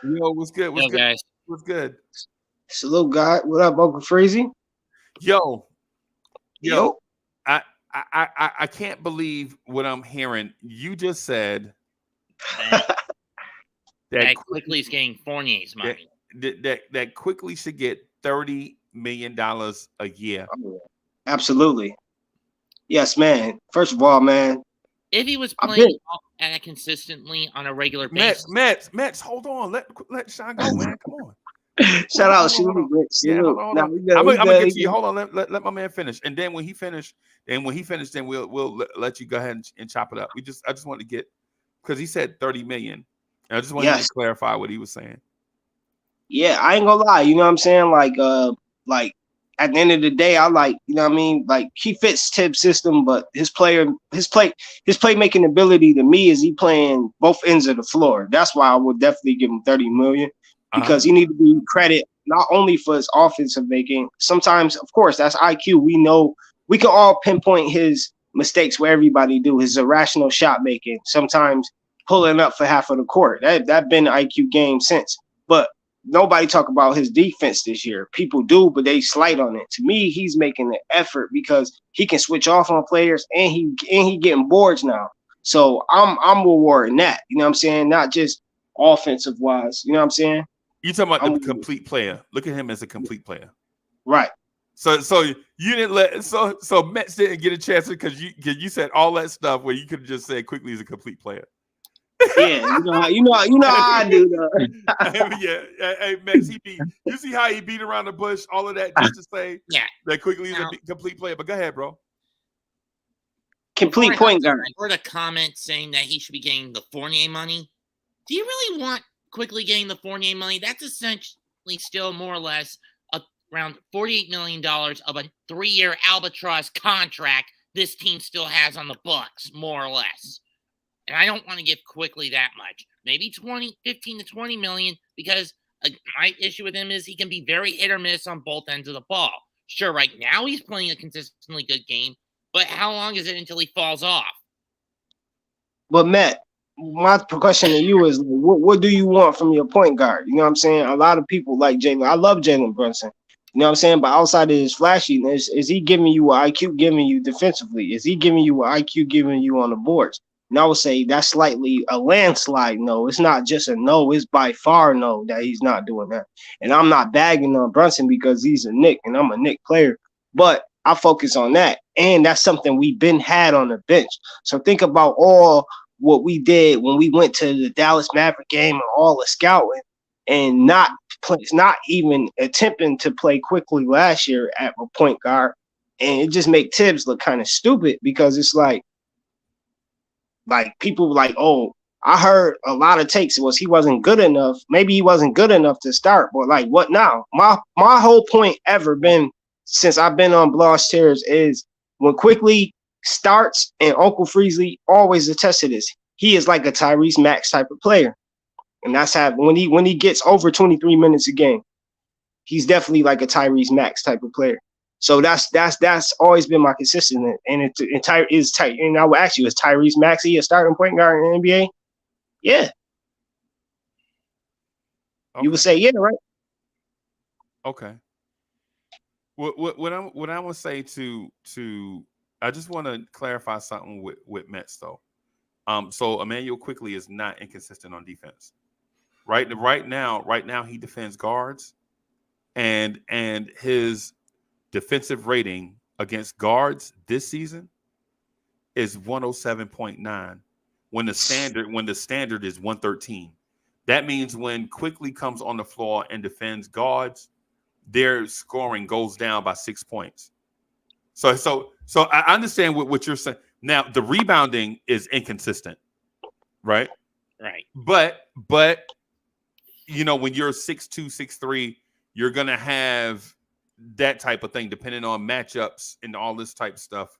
what's good? What's good, guys? What's good? Salute, guy. What up, Uncle Freezy? Yo. I can't believe what I'm hearing. You just said that Quickley's getting Fournier's money. That Quickley should get $30 million a year. Absolutely. Yes, man. First of all, man, if he was playing consistently on a regular basis. Mets, hold on. Let Sean go, man. Come on. Shout out, Salute. Yeah, hold on. I'm gonna get to you. Hold on. Let my man finish. And then when he finished, then we'll let you go ahead and chop it up. I just wanted to get, because he said 30 million. And I just wanted to clarify what he was saying. Yeah, I ain't gonna lie. You know what I'm saying? Like at the end of the day, I like, you know what I mean? Like, he fits Tibbs' system, but his playmaking ability to me is he playing both ends of the floor. That's why I would definitely give him 30 million, because he needs to be credit not only for his offensive making. Sometimes, of course, that's IQ. We know we can all pinpoint his mistakes where everybody do, his irrational shot making, sometimes pulling up for half of the court. That been an IQ game since. But nobody talk about his defense this year. People do, but they slight on it. To me, he's making an effort because he can switch off on players, and he getting boards now. So I'm rewarding that. You know what I'm saying? Not just offensive wise. You know what I'm saying? You talking about the complete player? Look at him as a complete player, right? So you didn't let so Mets didn't get a chance because you said all that stuff where you could have just said Quickley is a complete player. Yeah, you know how I do that. Yeah, hey Mets, you see how he beat around the bush, all of that just to say that Quickley is a complete player. But go ahead, bro. Complete point guard. I heard a comment saying that he should be getting the Fournier money. Do you really want Quickley getting the Fournier money? That's essentially still more or less around $48 million of a 3-year albatross contract this team still has on the books, more or less. And I don't want to give Quickley that much. Maybe 15 to 20 million, because my issue with him is he can be very hit or miss on both ends of the ball. Sure, right now he's playing a consistently good game, but how long is it until he falls off? But Matt, my question to you is, what do you want from your point guard? You know what I'm saying? A lot of people like Jalen. I love Jalen Brunson. You know what I'm saying? But outside of his flashiness, is he giving you what IQ giving you defensively? Is he giving you what IQ giving you on the boards? And I would say that's slightly a landslide no. It's not just a no. It's by far no that he's not doing that. And I'm not bagging on Brunson because he's a Knick and I'm a Knick player. But I focus on that. And that's something we've been had on the bench. So think about all what we did when we went to the Dallas Maverick game and all the scouting and not even attempting to play Quickley last year at a point guard. And it just make Tibbs look kind of stupid because it's like people like, oh, I heard a lot of takes was he wasn't good enough. Maybe he wasn't good enough to start, but like, what now? My whole point ever been since I've been on Bloss Tears is when Quickley starts, and Uncle Freesley always attest to this. He is like a Tyrese Max type of player. And that's how when he gets over 23 minutes a game, he's definitely like a Tyrese Max type of player. So that's always been my consistent. And and I would ask you, is Tyrese Maxey a starting point guard in the NBA? Yeah. Okay. You would say, yeah, right? Okay. What I want to say to I just want to clarify something with Mets though. So Immanuel Quickley is not inconsistent on defense. Right now he defends guards, and his defensive rating against guards this season is 107.9 when the standard is 113. That means when Quickley comes on the floor and defends guards, their scoring goes down by 6 points. So I understand what you're saying. Now the rebounding is inconsistent, right? Right. But you know, when you're 6'2", 6'3", you're gonna have that type of thing depending on matchups and all this type of stuff.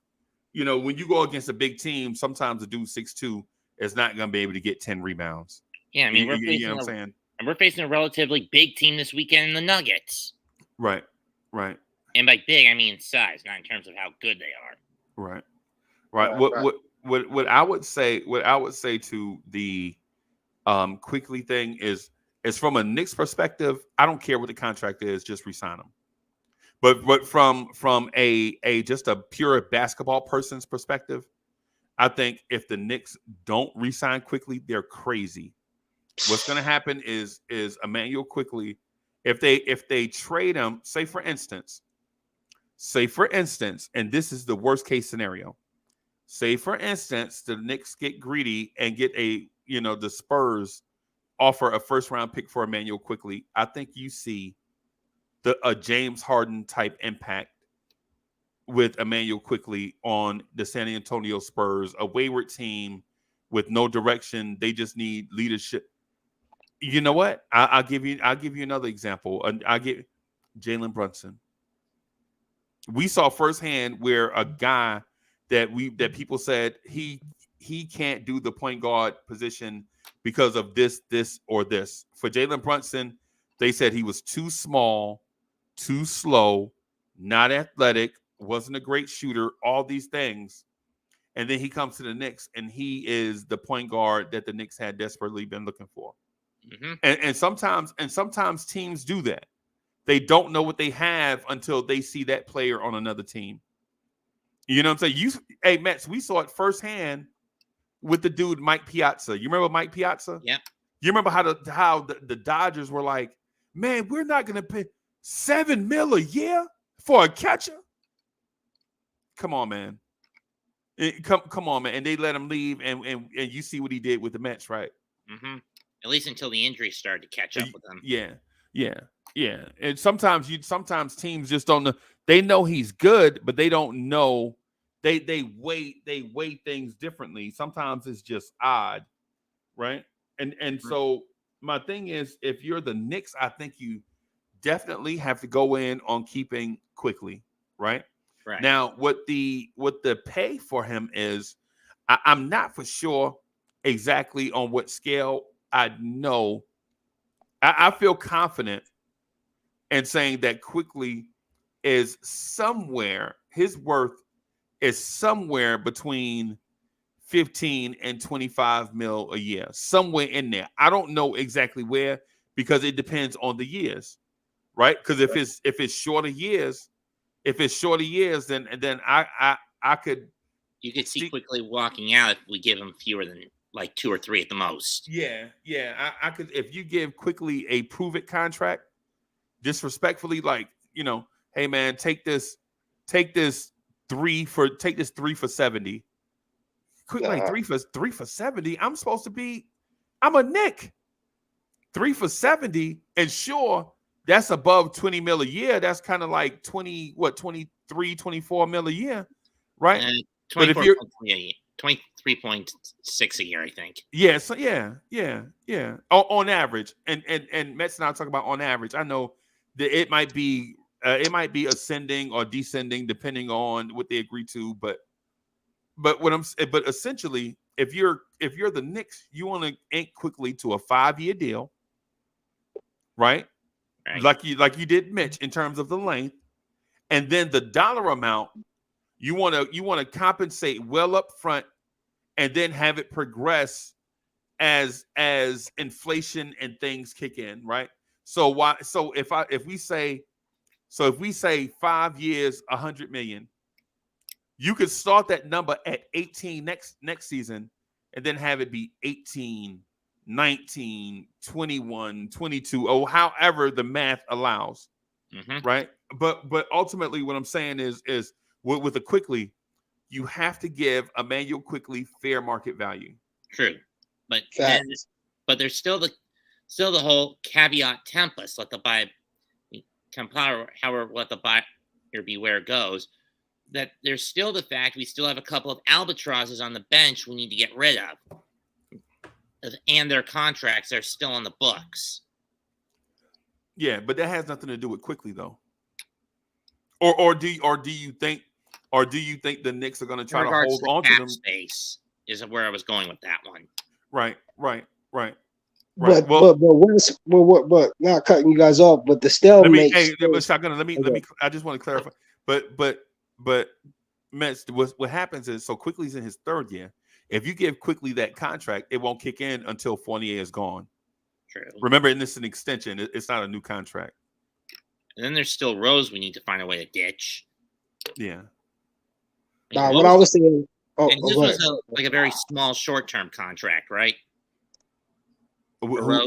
You know, when you go against a big team, sometimes a dude 6'2" is not gonna be able to get 10 rebounds. Yeah, I mean, you know what I'm saying? And we're facing a relatively big team this weekend in the Nuggets. Right. And by big, I mean size, not in terms of how good they are. Right. What I would say to the Quickley thing is from a Knicks perspective, I don't care what the contract is, just resign him. But from a just a pure basketball person's perspective, I think if the Knicks don't resign Quickley, they're crazy. What's going to happen is Immanuel Quickley, if they trade him, say for instance, and this is the worst case scenario. Say for instance, the Knicks get greedy and get the Spurs offer a first round pick for Immanuel Quickley. I think you see a James Harden type impact with Immanuel Quickley on the San Antonio Spurs, a wayward team with no direction. They just need leadership. You know what? I'll give you another example. I give Jalen Brunson. We saw firsthand where a guy that people said he can't do the point guard position because of this, or this. For Jalen Brunson, they said he was too small, too slow, not athletic, wasn't a great shooter, all these things. And then he comes to the Knicks, and he is the point guard that the Knicks had desperately been looking for. Mm-hmm. And sometimes teams do that. They don't know what they have until they see that player on another team. You know what I'm saying? Hey, Mets, we saw it firsthand with the dude Mike Piazza. You remember Mike Piazza? Yeah. You remember how the Dodgers were like, man, we're not going to pay $7 million a year for a catcher? Come on, man. Come on, man. And they let him leave, and you see what he did with the Mets, right? Mm-hmm. At least until the injuries started to catch up with him. Yeah. And sometimes teams just don't know. They know he's good, but they don't know. They weigh things differently. Sometimes it's just odd, right? And so my thing is, if you're the Knicks, I think you definitely have to go in on keeping Quickley, right? Right. Now, what the pay for him is, I'm not for sure exactly on what scale. I know. I feel confident in saying that Quickley is somewhere, his worth is somewhere between 15 and 25 mil a year, somewhere in there. I don't know exactly where, because it depends on the years, right? Because if it's shorter years, then I could. You could see Quickley walking out if we give him fewer than like 2 or 3 at the most. Yeah. I could, if you give Quickley a prove it contract, disrespectfully, like, hey man, take this 3 for 70. Quick, like 3 for 70. I'm a Knick. 3 for 70, and sure, that's above 20 mil a year. That's kind of like 23, 24 mil a year, right? But if you're 23.6 a year, I think. Yeah, so yeah. On average, and Mets and I talk about on average. I know that it might be ascending or descending depending on what they agree to, but but essentially, if you're the Knicks, you want to ink Quickley to a 5-year deal, right? Right. Like you did Mitch in terms of the length, and then the dollar amount you want to compensate well up front, and then have it progress as inflation and things kick in, right? So if we say 5 years, 100 million, you could start that number at 18 next season, and then have it be 18, 19, 21, 22, or however the math allows, right? But ultimately, what I'm saying is with a Quickley, you have to give Immanuel Quickley fair market value. True, but there's still the whole caveat tempus. Let the buyer beware goes. That there's still the fact we still have a couple of albatrosses on the bench we need to get rid of, and their contracts are still on the books. Yeah, but that has nothing to do with Quickley, though. Or do you think the Knicks are going to try to hold on to them? Space is where I was going with that one. Right. But not cutting you guys off, but the stalemate. I just want to clarify. But Mets, what happens is, so Quickley's in his 3rd year. If you give Quickley that contract, it won't kick in until Fournier is gone. True. Remember, and this is an extension. It's not a new contract. And then there's still Rose we need to find a way to ditch. Yeah. What I was saying. And this was a very small short-term contract, right? For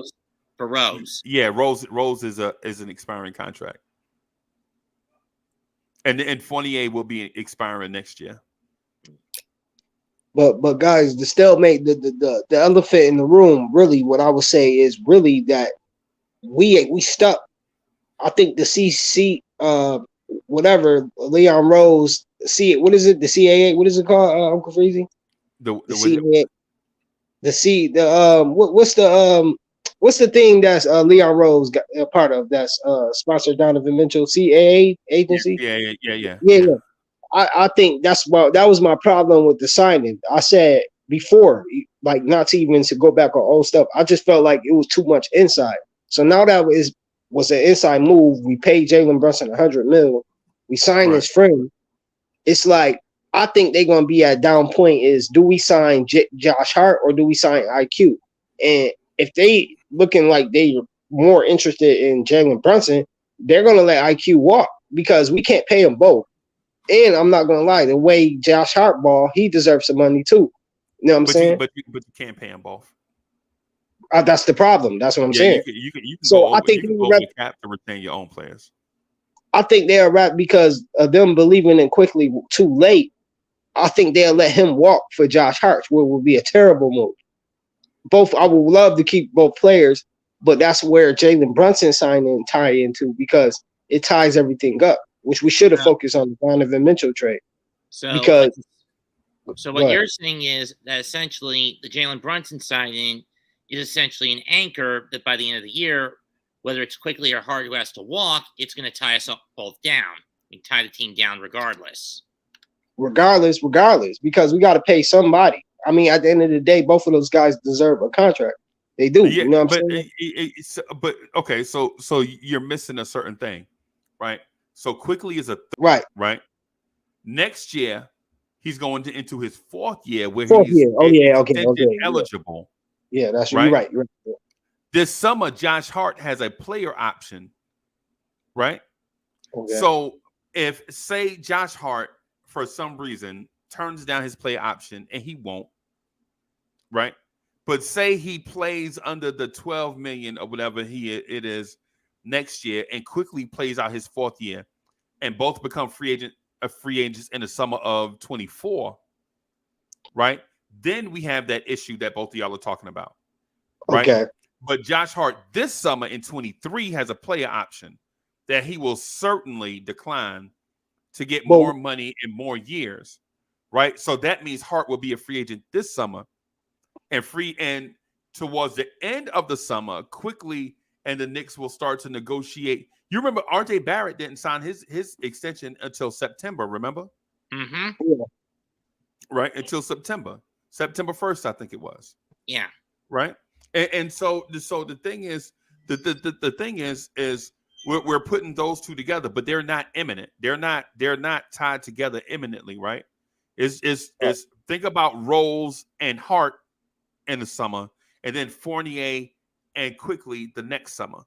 Rose. Yeah, Rose is an expiring contract. And Fournier will be expiring next year. But guys, the stalemate, the elephant in the room, really, what I would say is really that we stuck. I think the CC whatever Leon Rose, what is it? The CAA, what is it called? Uncle Freezy? The CAA. What's the thing that's Leon Rose got a part of that's sponsored Donovan Mitchell CAA agency? Yeah. I think that was my problem with the signing. I said before, like, not to even to go back on old stuff. I just felt like it was too much inside. So now that was an inside move. We paid Jalen Brunson $100 million. We signed his friend. It's like, I think they're gonna be at down point is, do we sign Josh Hart or do we sign IQ? And if they looking like they're more interested in Jalen Brunson, they're gonna let IQ walk because we can't pay them both. And I'm not gonna lie, the way Josh Hart ball, he deserves some money too. You know what I'm saying? But you can't pay them both. That's the problem. That's what I'm saying. You can so go over, I think you can go over the cap to retain your own players. I think they're right because of them believing in Quickley too late. I think they'll let him walk for Josh Hart, which would be a terrible move. I would love to keep both players, but that's where Jalen Brunson signing tie into because it ties everything up, which we should have focused on the Donovan Mitchell trade. So what you're saying is that essentially the Jalen Brunson signing is essentially an anchor that by the end of the year, whether it's Quickley or Hart who has to walk, it's going to tie us up both down. We tie the team down regardless. Regardless, because we got to pay somebody. I mean, at the end of the day, both of those guys deserve a contract. They do. Yeah, you know what I'm saying? Okay, so you're missing a certain thing, right? So Quickley is right. Next year, he's going into his 4th year where he's eligible. Yeah, that's right. You're right. This summer, Josh Hart has a player option, right? Okay. So if, say, Josh Hart, for some reason, turns down his player option, and he won't, right? But say he plays under the $12 million or whatever it is next year, and Quickley plays out his 4th year, and both become free agents in the summer of 24, right? Then we have that issue that both of y'all are talking about, right? Okay. But Josh Hart this summer in 23 has a player option that he will certainly decline to get more money in more years, right? So that means Hart will be a free agent this summer, and towards the end of the summer, Quickley and the Knicks will start to negotiate. You remember RJ Barrett didn't sign his extension until September, remember? Mm-hmm. Yeah. right? Until September 1st, I think it was. Yeah. Right. And so the thing is, the thing is we're putting those two together, but they're not imminent. They're not tied together imminently, right? Is think about Rose and Hart in the summer, and then Fournier and Quickley the next summer,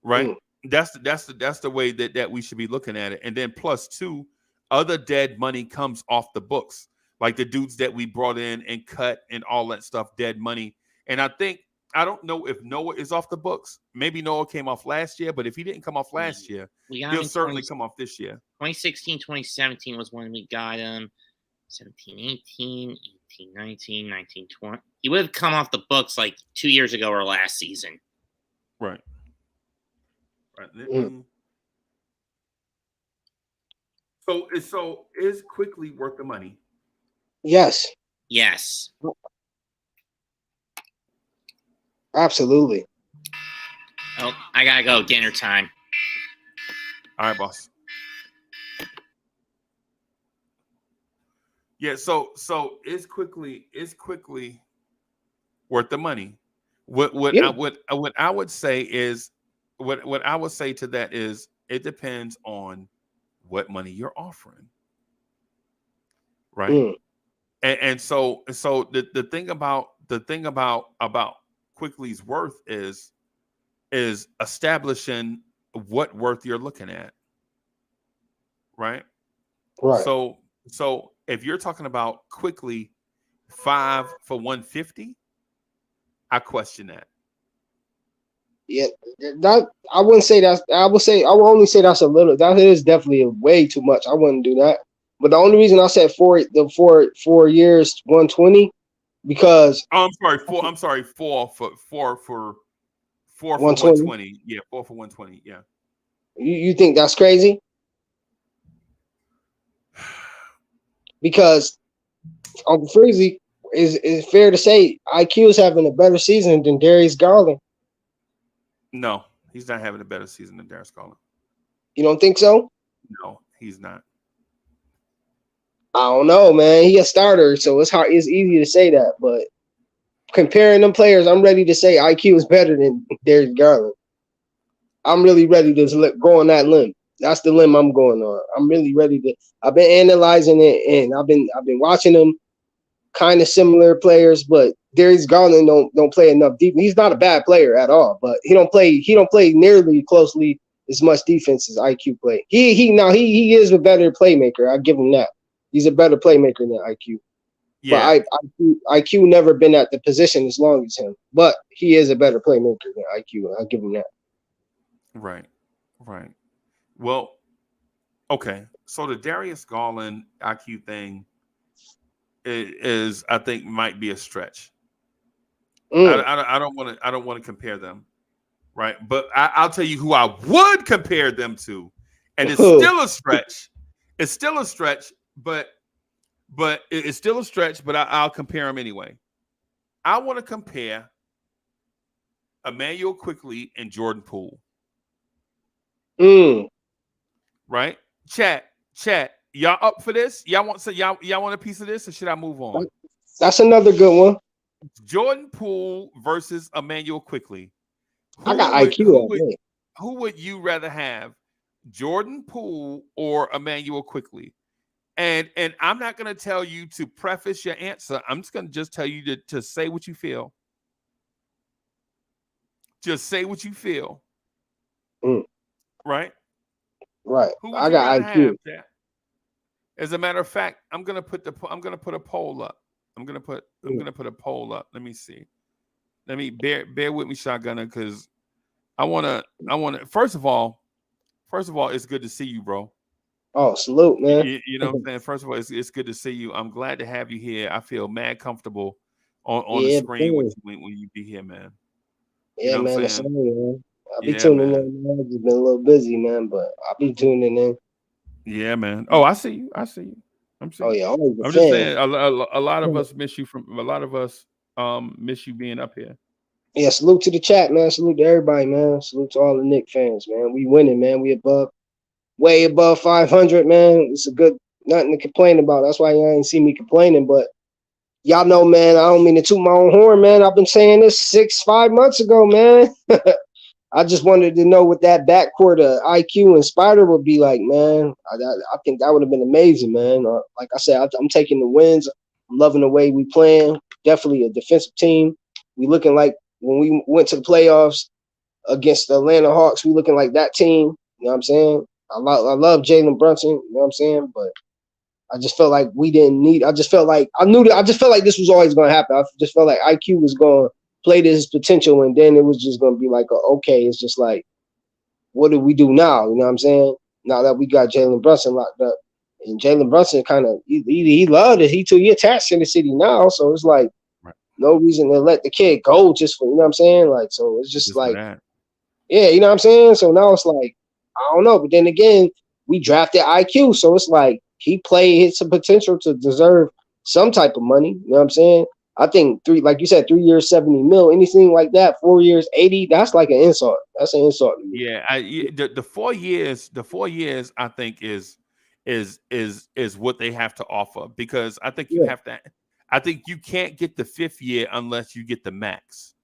right? That's the way that we should be looking at it. And then plus two, other dead money comes off the books, like the dudes that we brought in and cut and all that stuff, dead money. And I don't know if Noah is off the books. Maybe Noah came off last year, but if he didn't come off last year, he'll certainly come off this year. 2016, 2017 was when we got him. 17, 18, 18, 19, 19, 20. He would have come off the books like 2 years ago or last season. Right. So is Quickley worth the money? Yes. Yes. Absolutely. Oh, I gotta go. Dinner time. All right, boss. Yeah. So is Quickley worth the money? What I would say is what I would say to that is it depends on what money you're offering, right? And so the thing about Quickley's worth is establishing what worth you're looking at, right? Right. So if you're talking about Quickley 5 for 150, I question that. Yeah, that I wouldn't say that's. I will only say that's a little. That is definitely way too much. I wouldn't do that. But the only reason I said 4 years 120 because I'm sorry, 4 for 120. Yeah, 4 for 120. Yeah. You think that's crazy? Because Uncle Freezy is fair to say IQ is having a better season than Darius Garland. No, he's not having a better season than Darius Garland. You don't think so? No, he's not. I don't know, man. He a starter, so it's hard. It's easy to say that, but comparing them players, I'm ready to say IQ is better than Darius Garland. I'm really ready to go on that limb. That's the limb I'm going on. I'm really ready to. I've been analyzing it, and I've been watching them. Kind of similar players, but Darius Garland don't play enough deep. He's not a bad player at all, but he don't play nearly closely as much defense as IQ play. He is a better playmaker. I give him that. He's a better playmaker than IQ. Yeah. But IQ never been at the position as long as him. But he is a better playmaker than IQ. I give him that. Right. Well, okay. So the Darius Garland IQ thing is I think might be a stretch. I don't want to compare them, right? But I'll tell you who I would compare them to, and it's still a stretch. It's still a stretch, but it's still a stretch. But I'll compare them anyway. I want to compare Immanuel Quickley and Jordan Poole. Right? Chat. Y'all up for this? Y'all want a piece of this, or should I move on? That's another good one. Jordan Poole versus Immanuel Quickley. I got IQ. Who would you rather have, Jordan Poole or Immanuel Quickley? And I'm not going to tell you to preface your answer. I'm just going to tell you to say what you feel. Just say what you feel. Right? Right. I got IQ. As a matter of fact, I'm gonna put a poll up. I'm gonna put a poll up. Let me see. Let me bear with me, Shotgunner, because I wanna. First of all, it's good to see you, bro. Oh, salute, man. You know what I'm saying? First of all, it's good to see you. I'm glad to have you here. I feel mad comfortable on the screen when you be here, man. Yeah, you know man. That's man. I'll be tuning in, man. I've just been a little busy, man, but I'll be tuning in. Yeah, man. Oh, I see you. I'm seeing. I'm just saying a lot of us miss you miss you being up here. Yeah, salute to the chat, man. Salute to everybody, man. Salute to all the Knicks fans, man. We winning, man. We way above 500, man. It's a good Nothing to complain about. That's why y'all ain't see me complaining. But y'all know, man, I don't mean to toot my own horn, man. I've been saying this 5 months ago, man. I just wanted to know what that backcourt of IQ and Spider would be like, man. I think that would have been amazing, man. Like I said, I'm taking the wins. I'm loving the way we playing. Definitely a defensive team. We looking like when we went to the playoffs against the Atlanta Hawks, we looking like that team. You know what I'm saying? I love Jalen Brunson. You know what I'm saying? But I just felt like we didn't need. I just felt like I just felt like this was always going to happen. I just felt like IQ was going to play to his potential, and then it was just going to be like, okay, it's just like, what do we do now? You know what I'm saying? Now that we got Jalen Brunson locked up, and Jalen Brunson kind of he loved it. He attached to the city now, so it's like no reason to let the kid go just for, you know what I'm saying? Like, so it's just like, yeah, you know what I'm saying? So now it's like, I don't know. But then again, we drafted IQ. So it's like he hits some potential to deserve some type of money. You know what I'm saying? I think like you said, 3 years, 70 mil, anything like that, 4 years, 80, that's like an insult. That's an insult to me. Yeah, the 4 years, I think is what they have to offer, because I think you have to. I think you can't get the 5th year unless you get the max.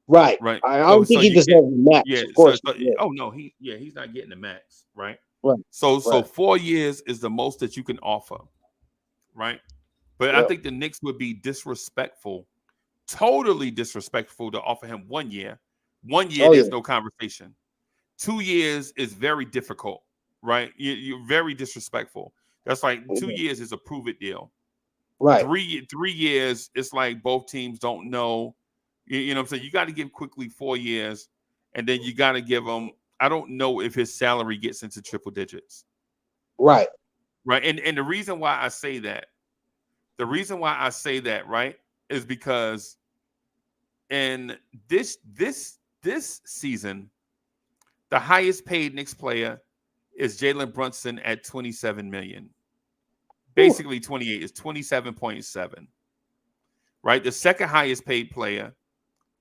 Right. I don't think he deserves the max. Yeah, of course. Oh no, he's not getting the max, right? Right. So 4 years is the most that you can offer, right? But I think the Knicks would be disrespectful, totally disrespectful, to offer him 1 year. 1 year, there's no conversation. 2 years is very difficult, right? You're very disrespectful. That's like 2 years is a prove it deal. Right. 3 years, it's like both teams don't know. You know what I'm saying? You got to give Quickley 4 years, and then you got to give him. I don't know if his salary gets into triple digits. Right. Right. And the reason why I say that, right, is because in this season, the highest paid Knicks player is Jalen Brunson at $27 million. Basically, 28 is 27.7. Right. The second highest paid player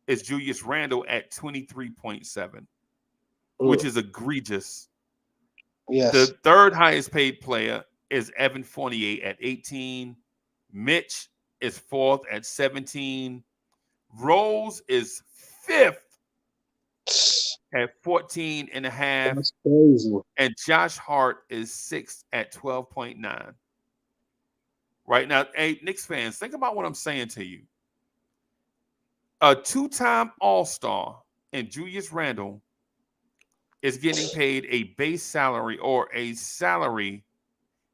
is Julius Randle at 23.7, which is egregious. Yes. The third highest paid player is Evan Fournier at 18. Mitch is 4th at 17. Rose is 5th at 14 and a half. That's crazy. And Josh Hart is 6th at 12.9. Right now, hey, Knicks fans, think about what I'm saying to you. A 2-time All-Star in Julius Randle is getting paid a base salary, or a salary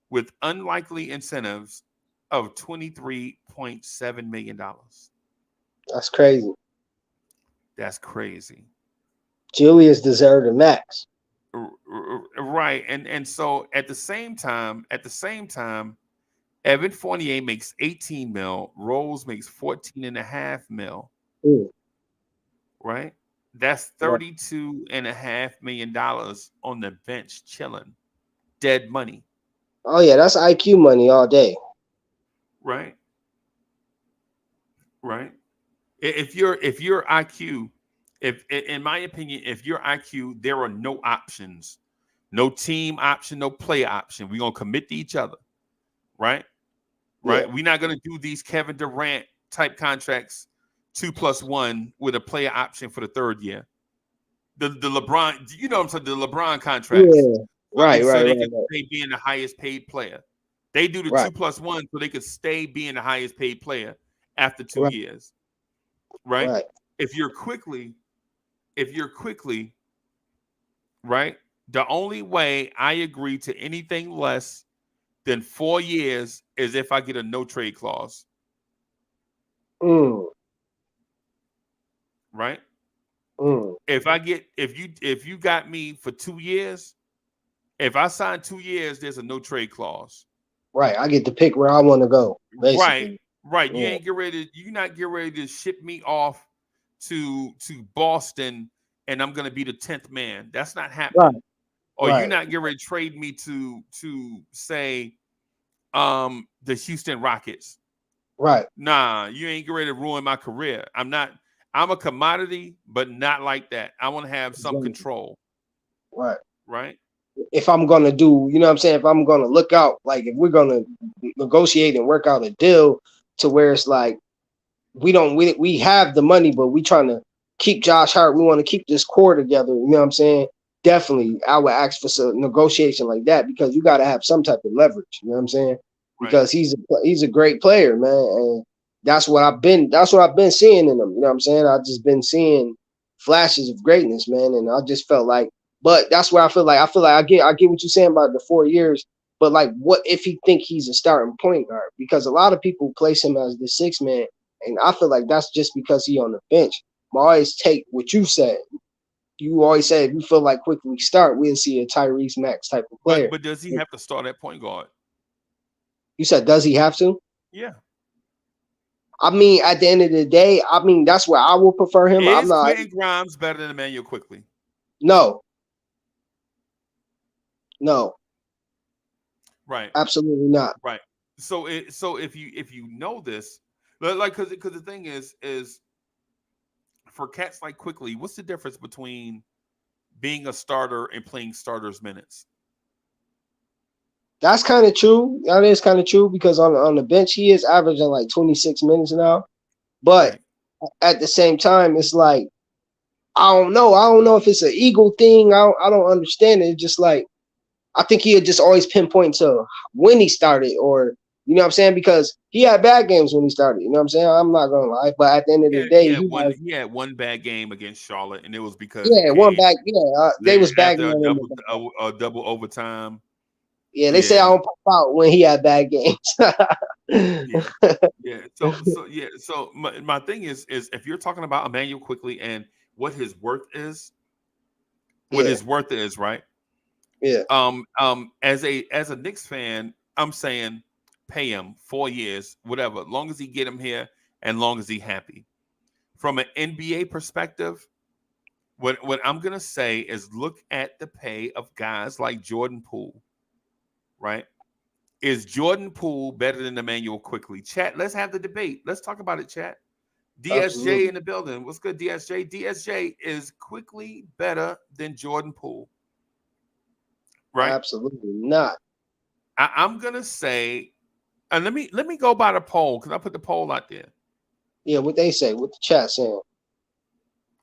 with unlikely incentives, of $23.7 million. That's crazy. That's crazy. Julius deserved a max. Right. And so at the same time, Evan Fournier makes 18 mil. Rose makes 14.5 mil. Right? That's $32.5 million on the bench chilling. Dead money. Oh yeah, that's IQ money all day. Right. Right. If you're IQ, in my opinion, if you're IQ, there are no options. No team option, no play option. We're gonna commit to each other. Right? Right. Yeah. We're not gonna do these Kevin Durant type contracts 2+1 with a player option for the 3rd year. The LeBron, you know what I'm saying? The LeBron contracts. Yeah. Right. So they can stay being the highest paid player. They do the 2+1 so they could stay being the highest paid player after 2 years. Right? If you're Quickley, right? The only way I agree to anything less than 4 years is if I get a no trade clause. Right? If you got me for 2 years, if I sign 2 years, there's a no trade clause. Right. I get to pick where I want to go. Basically. Right. Yeah. You're not getting ready to ship me off to Boston and I'm gonna be the 10th man. That's not happening. Right. Or you're not getting ready to trade me to say the Houston Rockets. Right. Nah, you ain't getting ready to ruin my career. I'm a commodity, but not like that. I want to have some control. Right. Right. if I'm gonna do, you know what I'm saying, if I'm gonna look out, like if we're gonna negotiate and work out a deal to where it's like we have the money, but we trying to keep Josh Hart. We want to keep this core together. You know what I'm saying? Definitely, I would ask for some negotiation like that because you got to have some type of leverage. You know what I'm saying? Because he's a great player, man, and that's what I've been seeing in him. You know what I'm saying? I've just been seeing flashes of greatness, man, and I just felt like. But that's where I feel like I get what you're saying about the 4 years. But like, what if he think he's a starting point guard? Because a lot of people place him as the sixth man, and I feel like that's just because he on the bench. I always take what you said. You always say if you feel like Quickley start, we'll see a Tyrese Max type of player. But does he have to start at point guard? You said, does he have to? Yeah. I mean, at the end of the day, I mean, that's where I will prefer him. Is I'm not. Quentin Grimes better than Immanuel Quickley? No. Right. Absolutely not. Right. So if you know this, like because the thing is for cats like Quickley, what's the difference between being a starter and playing starters minutes? That's kind of true. That is kind of true because on the bench he is averaging like 26 minutes now. But at the same time, it's like I don't know if it's an ego thing. I don't understand it. It's just like I think he'd just always pinpoint to when he started, or you know what I'm saying, because he had bad games when he started. You know what I'm saying? I'm not gonna lie, but at the end of the day, he had one bad game against Charlotte, and it was because one back. They was bagging after him a double overtime. Yeah, they say I don't pop out when he had bad games. So my thing is if you're talking about Immanuel Quickley and what his worth is, right? Yeah. As a Knicks fan, I'm saying pay him 4 years, whatever, long as he get him here and long as he happy. From an NBA perspective, what I'm gonna say is look at the pay of guys like Jordan Poole, right? Is Jordan Poole better than Immanuel Quickley? Chat, let's have the debate. Let's talk about it, chat. DSJ Absolutely. in the building. What's good, DSJ? DSJ, is Quickley better than Jordan Poole? Right? Absolutely not. I'm gonna say, and let me go by the poll because I put the poll out there. Yeah, what they say, what the chat saying.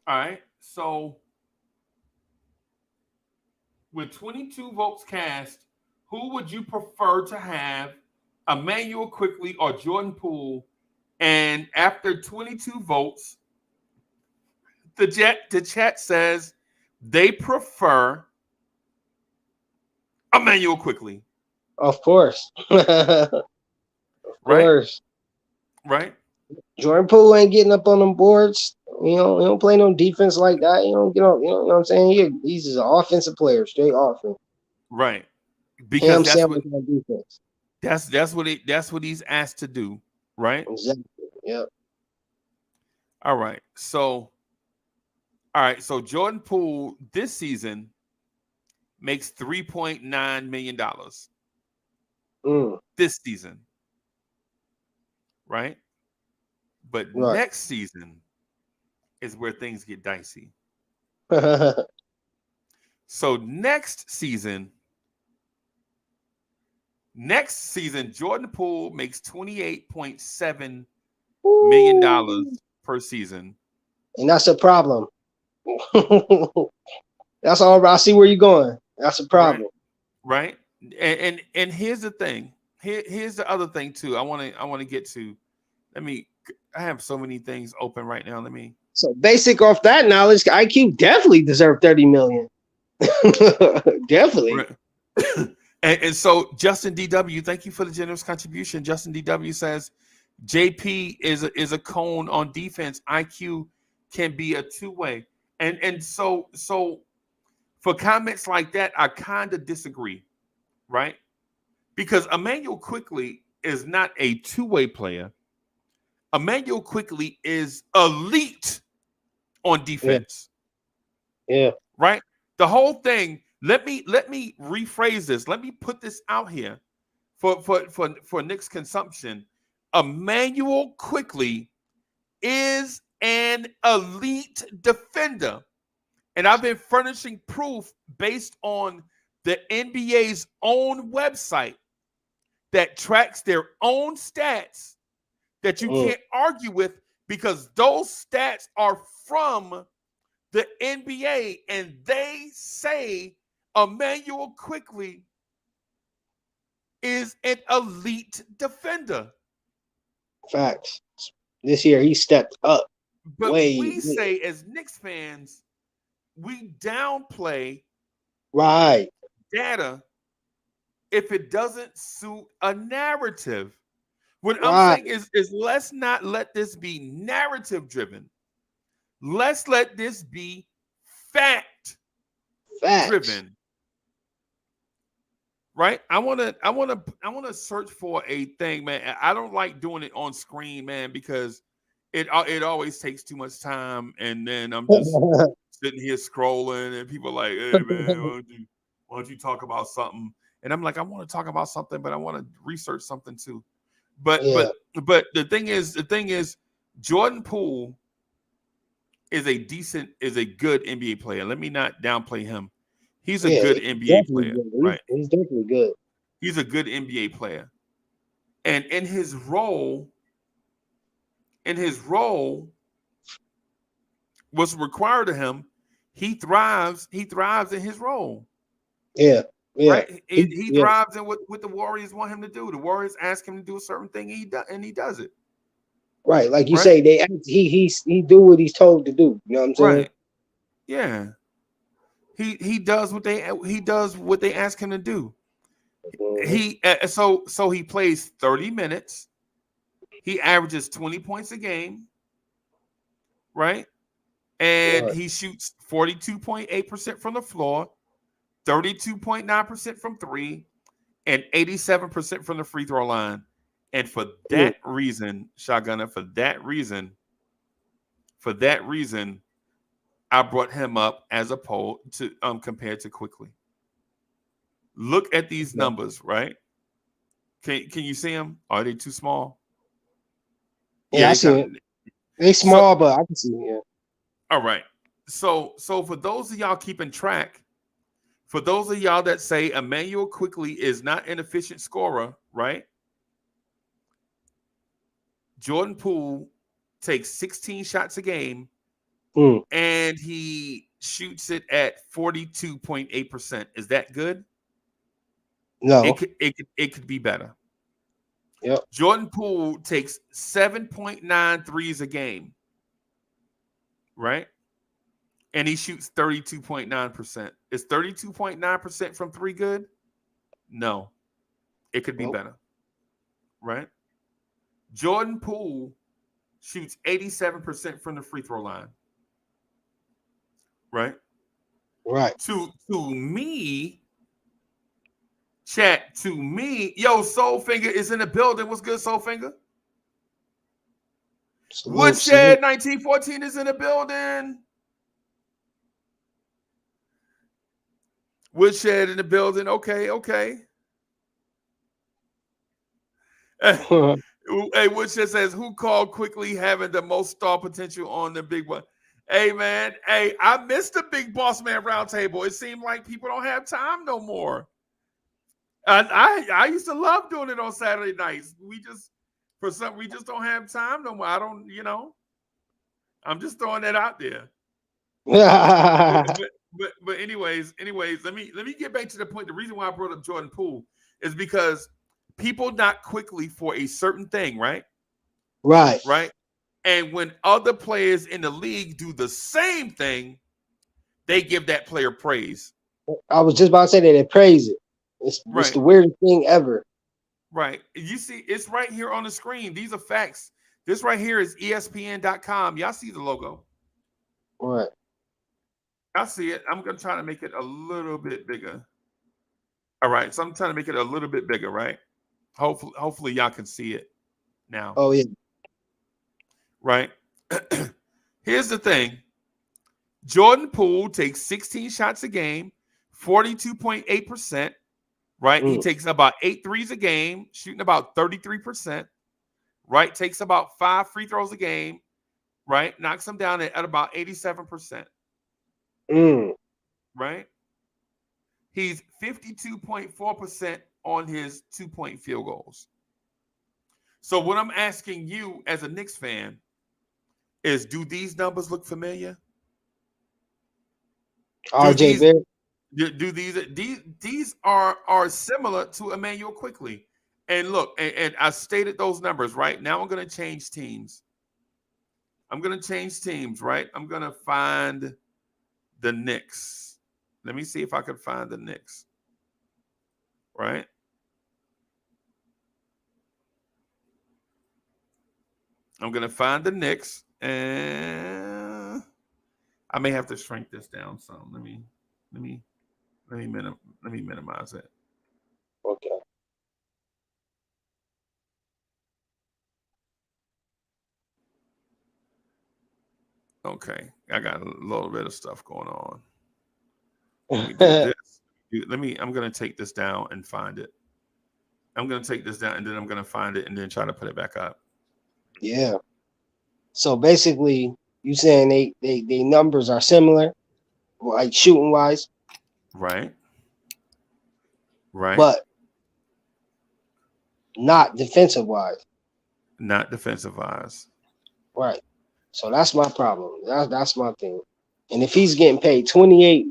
All right. So with 22 votes cast, who would you prefer to have, Immanuel Quickley or Jordan Poole? And after 22 votes, the chat says they prefer Immanuel Quickley. Of course. Of course. Right. Jordan Poole ain't getting up on them boards. You know, he don't play no defense like that. You don't get up, you know what I'm saying? He's just an offensive player, straight offense. Right. Because defense. That's what he's asked to do, right? Exactly. Yep. All right. So Jordan Poole this season makes $3.9 million. This season. Right? But next season is where things get dicey. So next season, Jordan Poole makes $28.7 million per season. And that's a problem. That's all right. I see where you're going. That's a problem. Right. And here's the thing. Here's the other thing too. I want to get to. I have so many things open right now. So basic off that knowledge, IQ definitely deserved 30 million. Definitely. Right. and so Justin DW, thank you for the generous contribution. Justin DW says JP is a cone on defense. IQ can be a two-way. And so for comments like that, I kind of disagree, right? Because Immanuel Quickley is not a two-way player. Immanuel Quickley is elite on defense. Yeah. Right? The whole thing, let me rephrase this. Let me put this out here for Knicks consumption. Immanuel Quickley is an elite defender. And I've been furnishing proof based on the NBA's own website that tracks their own stats that you can't argue with, because those stats are from the NBA, and they say Immanuel Quickley is an elite defender. Facts. This year he stepped up. But we say as Knicks fans, we downplay data if it doesn't suit a narrative. What I'm saying is let's not let this be narrative driven. Let's let this be fact driven. Right? I want to search for a thing, man. I don't like doing it on screen, man, because it always takes too much time, and then I'm just sitting here scrolling, and people are like, "Hey, man, why don't you talk about something?" And I'm like, I want to talk about something, but I want to research something too. But the thing is, Jordan Poole is a good NBA player. Let me not downplay him. He's a good NBA player, right? He's definitely good. He's a good NBA player, and in his role, what's required of him, he thrives in his role. Yeah. Right? He thrives in what the Warriors want him to do. The Warriors ask him to do a certain thing, and he does it. Right, like you say, he do what he's told to do. You know what I'm saying? Right. Yeah. He does what they ask him to do. So he plays 30 minutes. He averages 20 points a game, right? And he shoots 42.8% from the floor, 32.9% from three, and 87% from the free throw line. And for that reason, Shotgunner, for that reason, I brought him up as opposed to compared to Quickley. Look at these numbers, right? Can you see them? Are they too small? Yeah, I see it. They small, but I can see it. Yeah. All right. So for those of y'all keeping track, for those of y'all that say Immanuel Quickley is not an efficient scorer, right? Jordan Poole takes 16 shots a game, and he shoots it at 42.8%. Is that good? No. It could be better. Yep. Jordan Poole takes 7.9 threes a game, right? And he shoots 32.9%. Is 32.9% from three good? No. It could be better, right? Jordan Poole shoots 87% from the free throw line, right? Right. To me, chat, to me, yo, Soulfinger is in the building. What's good, Soulfinger? Woodshed 1914 is in the building. Woodshed in the building. Okay. Hey, Woodshed says, who called Quickley having the most star potential on the big one? Hey, man. Hey, I missed the big boss man roundtable. It seemed like people don't have time no more. I used to love doing it on Saturday nights. We just don't have time no more. I don't, I'm just throwing that out there. but anyways, let me get back to the point. The reason why I brought up Jordan Poole is because people not Quickley for a certain thing, right? Right. And when other players in the league do the same thing, they give that player praise. I was just about to say that they praise it. It's the weirdest thing ever. Right. You see, it's right here on the screen. These are facts. This right here is ESPN.com. Y'all see the logo. Right. I see it. I'm going to try to make it a little bit bigger. All right. So I'm trying to make it a little bit bigger, right? Hopefully y'all can see it now. Oh, yeah. Right. Here's the thing. Jordan Poole takes 16 shots a game, 42.8%. Right. He takes about 8 threes a game, shooting about 33%. Right. Takes about 5 free throws a game. Right. Knocks them down at about 87%. Right. He's 52.4% on his 2-point field goals. So what I'm asking you as a Knicks fan is, do these numbers look familiar? RJ Barrett. Do these are similar to Immanuel Quickley? And look, and I stated those numbers, right? Now I'm going to change teams. Right? I'm going to find the Knicks. Let me see if I can find the Knicks. Right? I'm going to find the Knicks, and I may have to shrink this down some. Let me minimize it. Okay. Okay, I got a little bit of stuff going on. Let me do this. I'm going to take this down and find it. I'm going to take this down, and then I'm going to find it, and then try to put it back up. Yeah. So basically, you saying they numbers are similar, like shooting wise, Right. but not defensive wise. Not defensive wise. Right. So that's my problem. That's my thing. And if he's getting paid 28,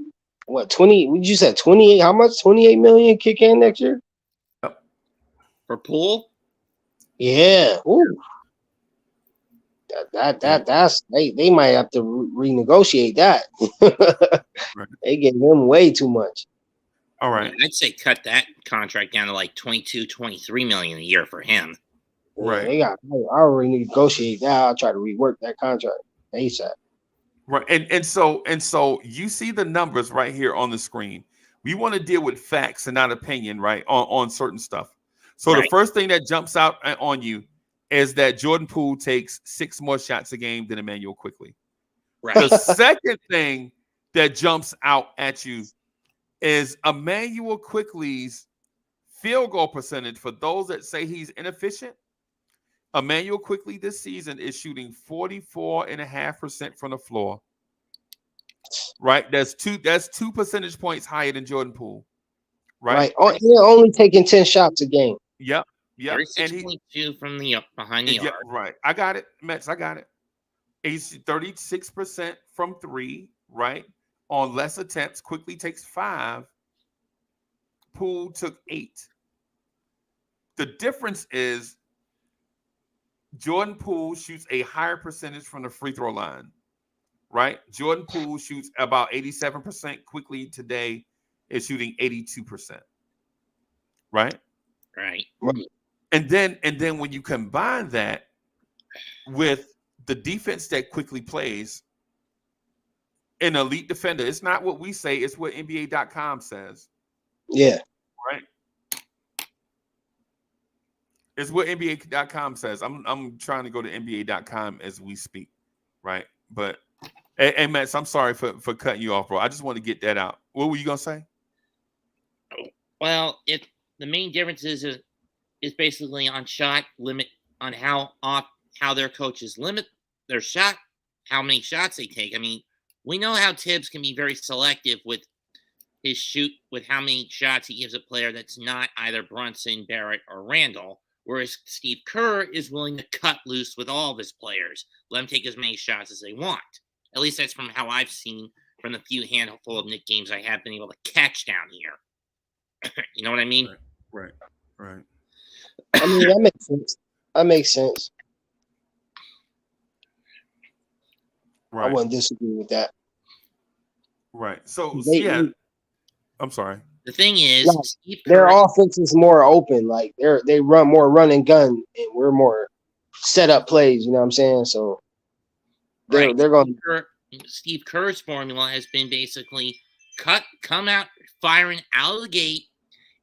what 20? Would you said 28? How much? 28 million kick in next year? Yep. For Poole? Yeah. Ooh. That's they might have to renegotiate that. Right. They gave him way too much. All right. I'd say cut that contract down to like 22, 23 million a year for him. Right. Yeah, I already negotiate that. I'll try to rework that contract ASAP. Right. And so you see the numbers right here on the screen. We want to deal with facts and not opinion, right? On certain stuff. So Right. The first thing that jumps out on you is that Jordan Poole takes 6 more shots a game than Immanuel Quickley. Right. The second thing that jumps out at you is Immanuel Quickley's field goal percentage. For those that say he's inefficient, Immanuel Quickley this season is shooting 44.5% from the floor. Right? That's two percentage points higher than Jordan Poole. Right? They're only taking 10 shots a game. Yep. 36.2 from the behind the arc. Right. I got it, Mets. I got it. He's 36% from 3, right? On less attempts. Quickley takes 5. Poole took 8. The difference is Jordan Poole shoots a higher percentage from the free throw line, right? Jordan Poole shoots about 87%. Quickley today is shooting 82%, right? Right. And then when you combine that with the defense that Quickley plays, an elite defender, it's not what we say, it's what NBA.com says. Yeah. Right? It's what NBA.com says. I'm trying to go to NBA.com as we speak, right? But hey, Matt, I'm sorry for cutting you off, bro. I just want to get that out. What were you gonna say? Well, the main difference is basically on shot limit, on how their coaches limit their shot, how many shots they take. I mean, we know how Tibbs can be very selective with his shoot, with how many shots he gives a player that's not either Brunson, Barrett, or Randall. Whereas Steve Kerr is willing to cut loose with all of his players, let them take as many shots as they want. At least that's from how I've seen from the few handful of Knicks games I have been able to catch down here. You know what I mean? Right. I mean, that makes sense. Right. I wouldn't disagree with that. Right. So I'm sorry. The thing is, Steve their Kerr, offense is more open. Like they run more run and gun, and we're more set up plays. You know what I'm saying? So they're going. Steve Kerr's formula has been basically come out firing out of the gate,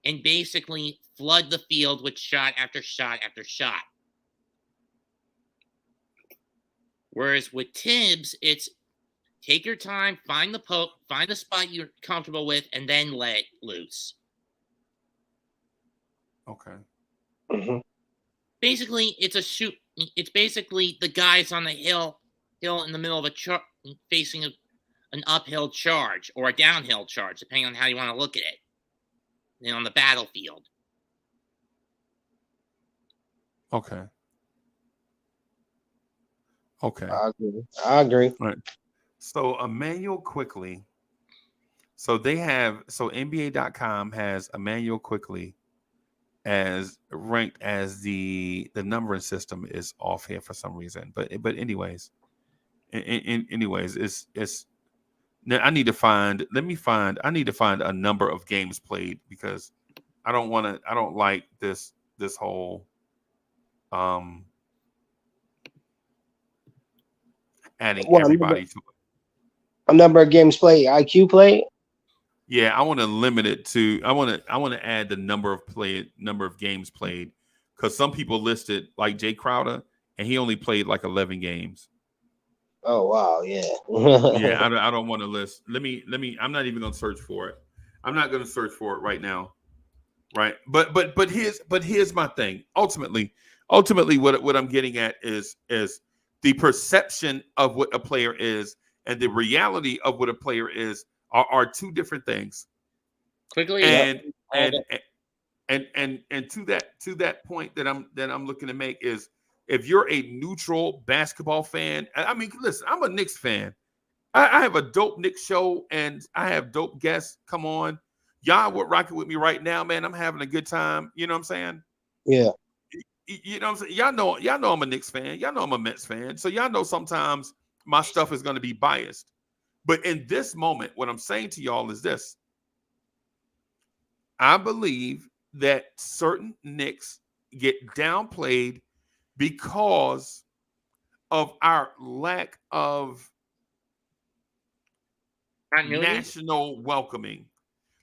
and basically flood the field with shot after shot after shot. Whereas with Tibbs, it's take your time, find the poke, find the spot you're comfortable with, and then let it loose. Okay. Mm-hmm. Basically, it's a shoot. It's basically the guys on the hill in the middle of facing an uphill charge or a downhill charge, depending on how you want to look at it. than on the battlefield. Okay. Okay. I agree. Right. So Immanuel Quickley. So NBA.com has Immanuel Quickley as ranked as the numbering system is off here for some reason. But anyways, it's now I need to find a number of games played because I don't like this whole adding everybody to it. A number of games played, IQ played. Yeah, I want to limit it to. I want to add the number of games played, because some people listed like Jay Crowder, and he only played like 11 games. Oh wow, yeah. Yeah, I don't want to list. Let me. I'm not even going to search for it. I'm not going to search for it right now. Right, but here's my thing. Ultimately, what I'm getting at is the perception of what a player is and the reality of what a player is are two different things. Quickly, and to that point that I'm looking to make is, if you're a neutral basketball fan, I mean, listen, I'm a Knicks fan. I have a dope Knicks show and I have dope guests come on. Y'all would rock it with me right now, man. I'm having a good time. You know what I'm saying? Yeah. You know what I'm saying? Y'all know I'm a Knicks fan. Y'all know I'm a Mets fan. So y'all know sometimes my stuff is going to be biased. But in this moment, what I'm saying to y'all is this. I believe that certain Knicks get downplayed because of our lack of national welcoming.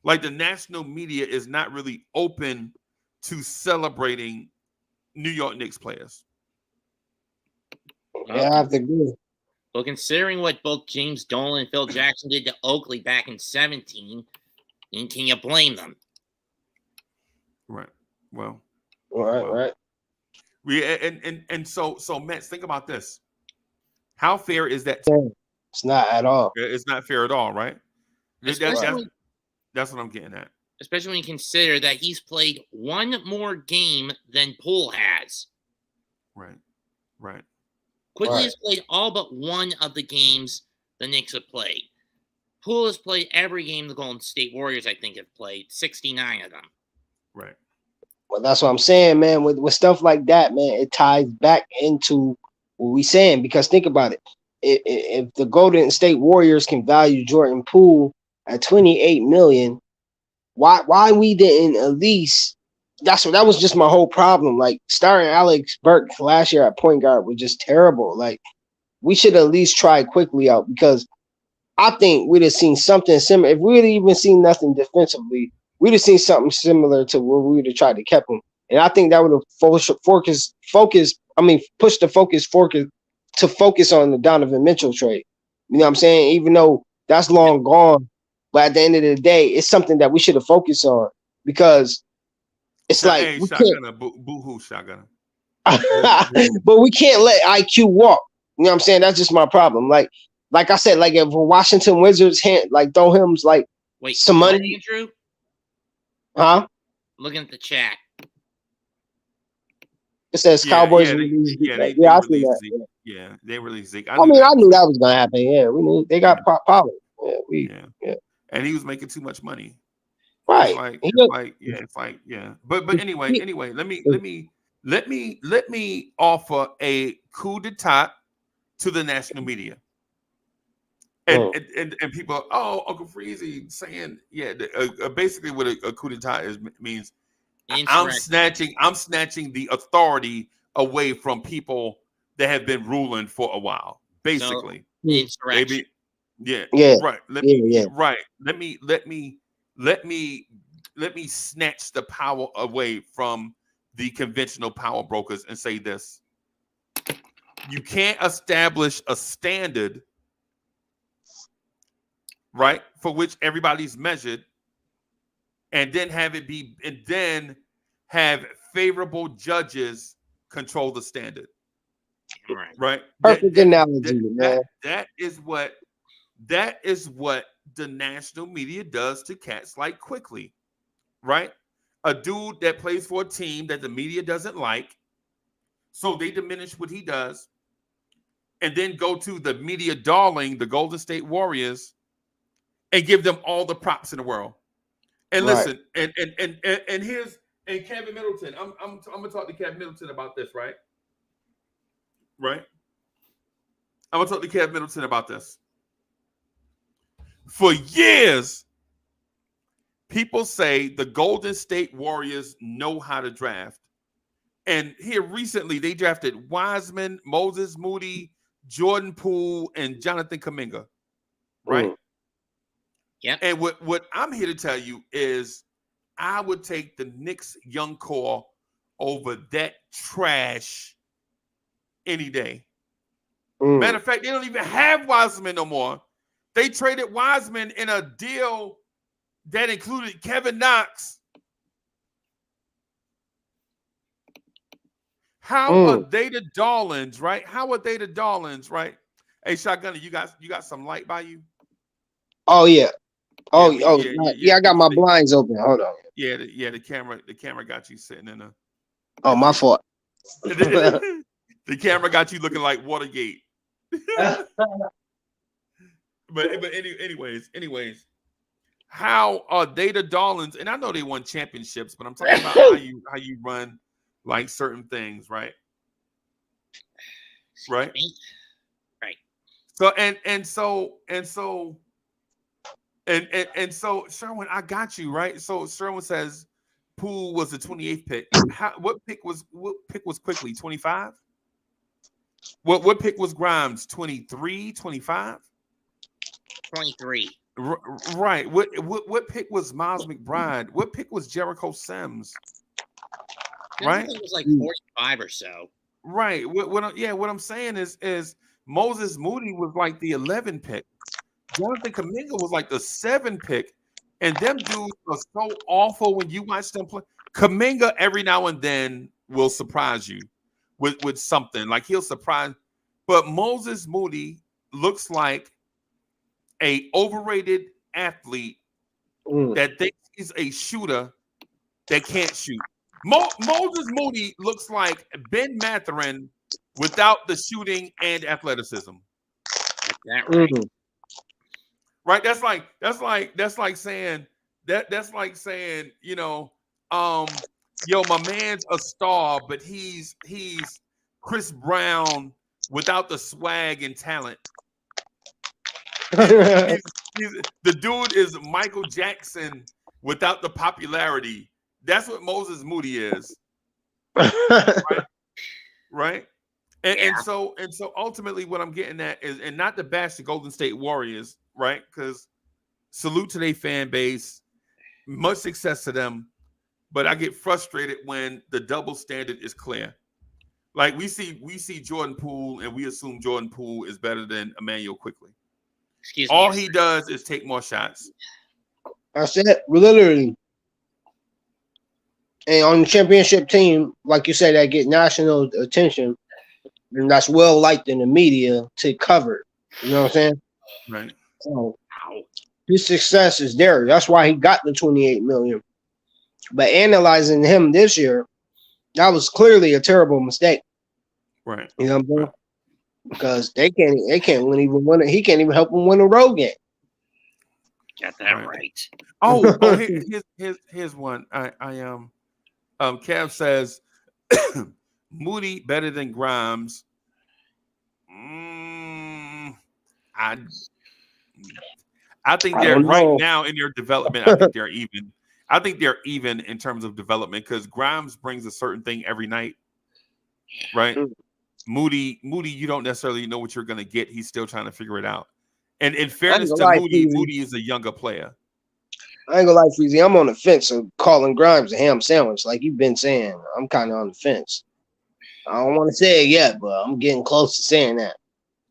Like, the national media is not really open to celebrating New York Knicks players. Yeah, I have to agree. Well, considering what both James Dolan and Phil Jackson did to Oakley back in 2017, can you blame them? Right. Well. Right. So Mets, think about this. How fair is that? It's not at all. It's not fair at all, right? That's what I'm getting at. Especially when you consider that he's played one more game than Poole has. Right. Quickly has played all but one of the games the Knicks have played. Poole has played every game the Golden State Warriors, I think, have played, 69 of them. Right. Well, that's what I'm saying, man. With stuff like that, man, it ties back into what we saying. Because think about it. If the Golden State Warriors can value Jordan Poole at $28 million, why we didn't at least? That was just my whole problem. Like, starting Alex Burke last year at point guard was just terrible. Like, we should at least try Quickley out, because I think we'd have seen something similar. If we had even seen nothing defensively, we'd have seen something similar to where we would have tried to keep him. And I think that would have pushed the focus to focus on the Donovan Mitchell trade. You know what I'm saying? Even though that's long gone, but at the end of the day, it's something that we should have focused on, because it's like, hey, shotgunner, boo-hoo, shotgunner. But we can't let IQ walk. You know what I'm saying? That's just my problem. Like I said, like, if Washington Wizards throw him some money. Andrew? Huh? Looking at the chat. It says Cowboys. They released Zeke. Yeah, they released Zeke. I knew that was gonna happen. Yeah, we knew they got Pollard. Yeah. And he was making too much money. Right. It's like. But anyway, let me offer a coup d'etat to the national media. And people, Uncle Freezy saying, basically what a coup d'etat means. I'm snatching the authority away from people that have been ruling for a while. Basically, insurrection. Right. Let me snatch the power away from the conventional power brokers and say this: you can't establish a standard, right, for which everybody's measured, and then have favorable judges control the standard. Right. Perfect analogy, man. That is what the national media does to cats like Quickley. right? A dude that plays for a team that the media doesn't like, so they diminish what he does, and then go to the media darling, the Golden State Warriors, and give them all the props in the world. And Right. listen, and here's Kevin Middleton. I'm gonna talk to Kevin Middleton about this, right? Right. I'm gonna talk to Kevin Middleton about this. For years, people say the Golden State Warriors know how to draft. And here recently, they drafted Wiseman, Moses Moody, Jordan Poole, and Jonathan Kuminga. Right? Yeah. And what I'm here to tell you is I would take the Knicks young core over that trash any day. Matter of fact, they don't even have Wiseman no more. They traded Wiseman in a deal that included Kevin Knox. How are they the darlings, right? How are they the darlings, right? Hey, Shotgunner, you got some light by you? Oh yeah. I got my blinds open. Hold on. The camera got you sitting in a. Oh, my fault. The camera got you looking like Watergate. but anyways, how are they the darlings? And I know they won championships, but I'm talking about how you run like certain things, right? Right. So so Sherwin, I got you right. So Sherwin says Poole was the 28th pick. What pick was Quickley? 25? What pick was Grimes? 23, 25? 23. Right. What pick was Miles McBride? What pick was Jericho Sims? Right. It was like 45 or so. Right. What I'm saying is Moses Moody was like the 11 pick. Jonathan Kuminga was like the 7 pick. And them dudes are so awful when you watch them play. Kuminga every now and then will surprise you with something. Like he'll surprise. But Moses Moody looks like a overrated athlete that thinks he's a shooter that can't shoot. Moses Moody looks like Ben Mathurin without the shooting and athleticism. Right? That's like saying, my man's a star, but he's Chris Brown without the swag and talent. The dude is Michael Jackson without the popularity. That's what Moses Moody is. Right? And so ultimately what I'm getting at is, and not to bash the Golden State Warriors, right? Because salute to their fan base, much success to them. But I get frustrated when the double standard is clear. Like we see Jordan Poole and we assume Jordan Poole is better than Immanuel Quickley. All he does is take more shots. That's it. Literally. And on the championship team, like you said, that get national attention, and that's well liked in the media to cover. You know what I'm saying? Right. So his success is there. That's why he got the $28 million. But analyzing him this year, that was clearly a terrible mistake. Right. You know what I'm saying? Right. Because they can't even win it. He can't even help them win a road game. Got that right. Oh, here's one. Kev says Moody better than Grimes. I think they're right now in their development. I think they're even. I think they're even in terms of development because Grimes brings a certain thing every night, right? Moody, you don't necessarily know what you're going to get. He's still trying to figure it out. And in fairness to Moody is a younger player. I ain't gonna lie, Freezy. I'm on the fence of calling Grimes a ham sandwich, like you've been saying. I'm kind of on the fence. I don't want to say it yet, but I'm getting close to saying that.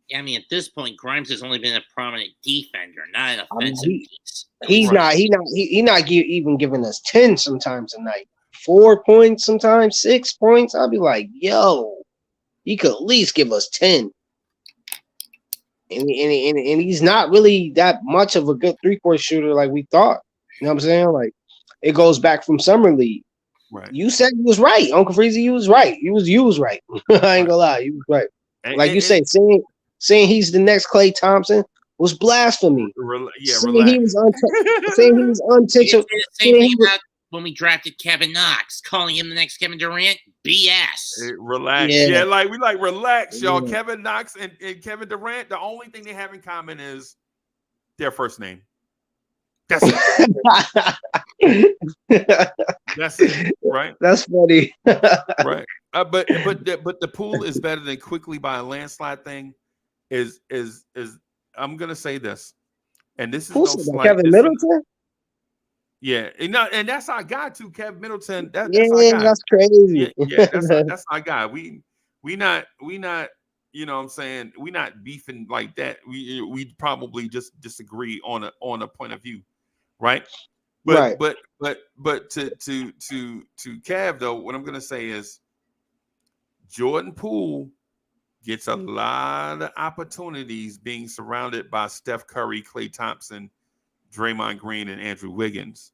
Yeah, I mean, at this point, Grimes has only been a prominent defender, not an offensive piece. He's not even giving us 10 sometimes a night. 4 points sometimes, 6 points. I'll be like, yo, he could at least give us 10. And he's not really that much of a good 3-point shooter like we thought. You know what I'm saying? Like, it goes back from summer league. Right. You said you was right, Uncle Freezy. You was right. You was right. I ain't gonna lie. You was right. Like you say, saying he's the next Klay Thompson was blasphemy. Saying he was saying he was untouchable. Same thing about when we drafted Kevin Knox, calling him the next Kevin Durant. BS. Relax. Yeah, like we relax, y'all. Kevin Knox and Kevin Durant, the only thing they have in common is their first name. That's it. That's it, right? That's funny. Right. But the pool is better than Quickley by a landslide thing. Is I'm gonna say this, and this is no slight. Kevin Middleton. Yeah, and that's our guy too, Kevin Middleton. That's our guy. That's crazy. Yeah, that's our guy. We not. You know what I'm saying? We not beefing like that. We probably just disagree on a point of view, right? But to Kev though, what I'm gonna say is Jordan Poole gets a lot of opportunities being surrounded by Steph Curry, Klay Thompson, Draymond Green, and Andrew Wiggins.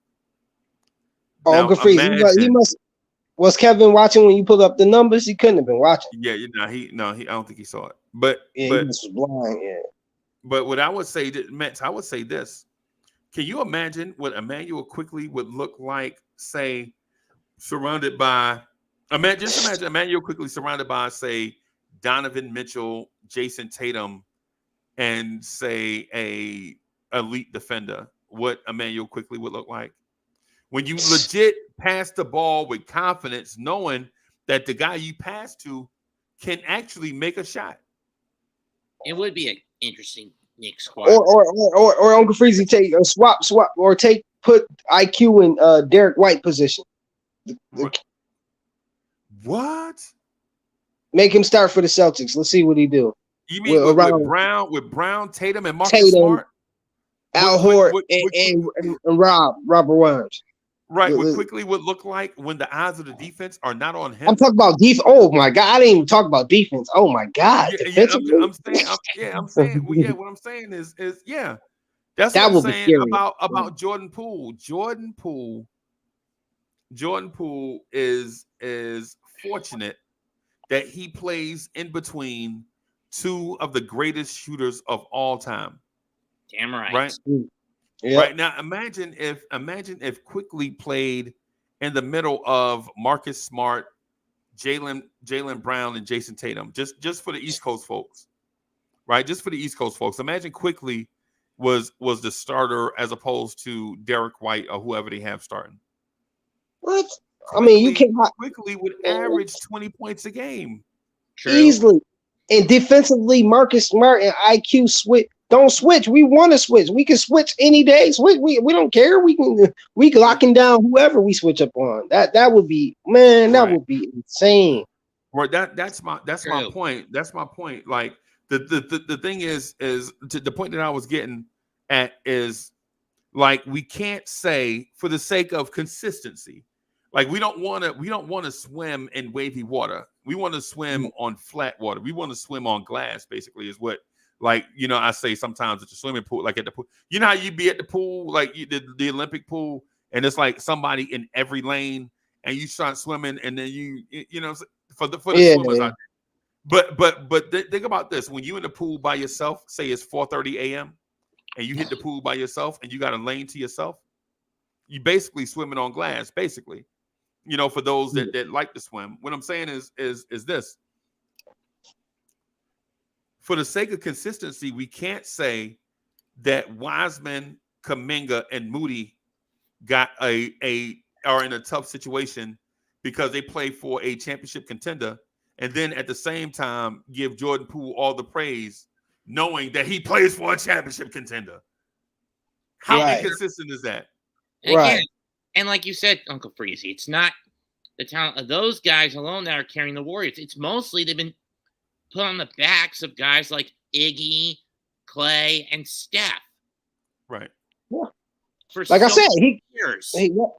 Uncle Freeze, he must. Was Kevin watching when you pulled up the numbers? He couldn't have been watching. Yeah, I don't think he saw it. But he was blind. Yeah. But what I would say, I would say this: can you imagine what Immanuel Quickley would look like, say, surrounded by? Just imagine Immanuel Quickley surrounded by, say, Donovan Mitchell, Jason Tatum, and say a elite defender. What Immanuel Quickley would look like when you legit pass the ball with confidence, knowing that the guy you pass to can actually make a shot. It would be an interesting Knicks squad. Or Uncle Freezy take a swap, or put IQ in Derek White position. What? Make him start for the Celtics. Let's see what he do. You mean with Brown, Tatum, and Marcus Smart? Al Horford and Robert Williams. Right, what Quickley would look like when the eyes of the defense are not on him. I'm talking about defense. Oh my God, I didn't even talk about defense. Oh my God, I'm saying. Well, what I'm saying is that's what I'm saying about Jordan Poole. Jordan Poole is fortunate that he plays in between two of the greatest shooters of all time. Damn right. Right. Yeah. Right now, imagine if Quickley played in the middle of Marcus Smart, Jaylen Brown, and Jason Tatum, just for the East Coast folks, right? Just for the East Coast folks. Imagine Quickley was the starter as opposed to Derek White or whoever they have starting. What? I mean, you can Quickley would average 20 points a game. True. Easily. And defensively, Marcus Smart and IQ switch. Don't switch. We want to switch. We can switch any day. We don't care. We locking down whoever we switch up on. That would be, man. That would be insane. Right. That's my point. That's my point. Like the thing is the point that I was getting at is like we can't say for the sake of consistency. Like we don't want to swim in wavy water. We want to swim on flat water. We want to swim on glass. Basically, is what. Like, you know, I say sometimes at the swimming pool, like at the pool, you know how you be at the pool, like the Olympic pool, and it's like somebody in every lane, and you start swimming, and then you know, for the swimmers out there. But think about this: when you in the pool by yourself, say it's 4:30 a.m., and you hit the pool by yourself, and you got a lane to yourself, you basically swimming on glass, basically. You know, for those that like to swim, what I'm saying is this. For the sake of consistency, we can't say that Wiseman, Kuminga, and Moody are in a tough situation because they play for a championship contender, and then at the same time give Jordan Poole all the praise, knowing that he plays for a championship contender. How inconsistent is that? Again, and like you said, Uncle Freezy, it's not the talent of those guys alone that are carrying the Warriors. It's mostly they've been put on the backs of guys like Iggy, Clay, and Steph. Right. Yeah. Like I said,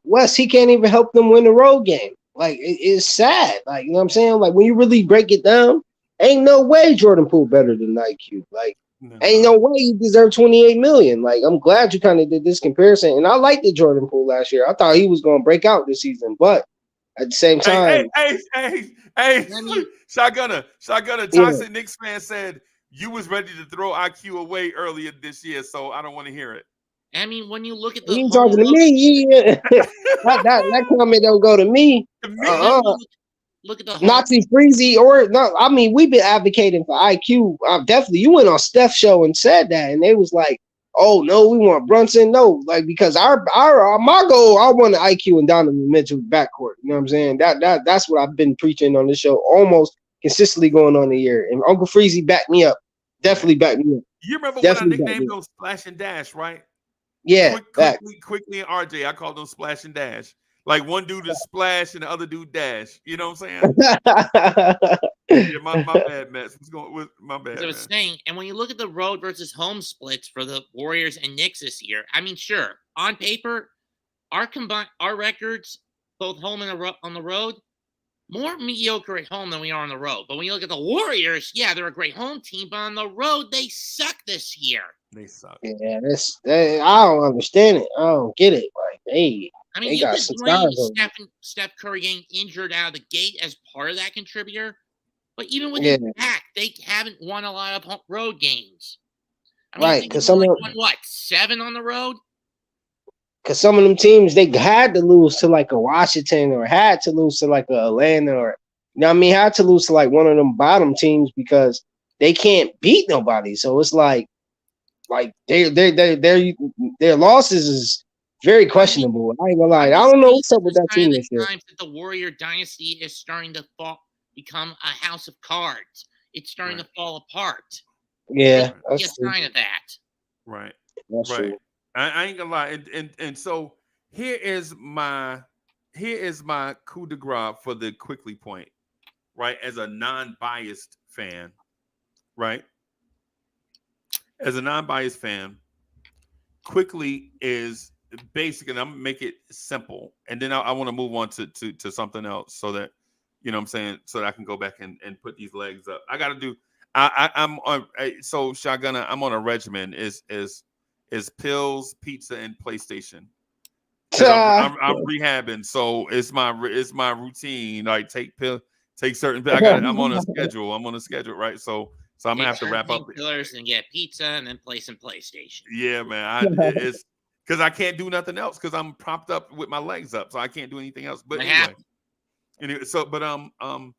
Wes, he can't even help them win the road game. Like it's sad. Like, you know what I'm saying? Like when you really break it down, ain't no way Jordan Poole better than IQ. Like Ain't no way you deserve 28 million. Like, I'm glad you kind of did this comparison. And I liked the Jordan Poole last year. I thought he was going to break out this season, but at the same time, hey, Shotgunner. yeah. Toxic Knicks fan said you was ready to throw IQ away earlier this year, so I don't want to hear it. I mean, when you look at the You talking to me? Yeah. that comment don't go to me. Look at the Nazi Freezy or no, I mean, we've been advocating for IQ. Definitely, you went on Steph's show and said that, and they was like, "Oh no, we want Brunson." No, like because our my goal, I want the IQ and Donovan Mitchell backcourt. You know what I'm saying? That's what I've been preaching on this show almost consistently going on the year. And Uncle Freezy backed me up. Definitely backed me up. You remember Definitely when I nicknamed them Splash and Dash, right? Yeah, quickly and RJ. I called them Splash and Dash. Like one dude is splash and the other dude dash. You know what I'm saying? Yeah, my bad, Mets. What's going with my bad? As I was saying, and when you look at the road versus home splits for the Warriors and Knicks this year, I mean, sure, on paper, our records, both home and on the road, more mediocre at home than we are on the road. But when you look at the Warriors, yeah, they're a great home team, but on the road, they suck this year. They suck. Yeah, I don't understand it. I don't get it. Like, hey. I mean, you could blame Steph Curry getting injured out of the gate as part of that contributor, but even with his back, they haven't won a lot of road games. I mean, right? Because some of them, what 7 on the road? Because some of them teams they had to lose to like a Washington or had to lose to like a Atlanta or you know what I mean, had to lose to like one of them bottom teams because they can't beat nobody. So it's like their losses is very questionable. I ain't gonna lie. I don't know what's up with that team this year. Times that the Warrior dynasty is starting to become a house of cards. It's starting to fall apart. Yeah, that's a sign of that. Right. That's right. True. I ain't gonna lie. And so here is my coup de grace for the Quickley point. Right, as a non-biased fan. Right. As a non-biased fan, Quickley is basic, and I'm gonna make it simple, and then I want to move on to something else so that you know what I'm saying, so that I can go back and put these legs up. I got to do. I'm on. So Shotgunner, I'm on a regimen. Is pills, pizza, and PlayStation. I'm rehabbing, so it's my routine. Like take certain. I'm on a schedule. Right? So I'm gonna have to wrap up. Pillars and get pizza and then play some PlayStation. Yeah, man. It's because I can't do nothing else because I'm propped up with my legs up, so I can't do anything else. But anyway, so but and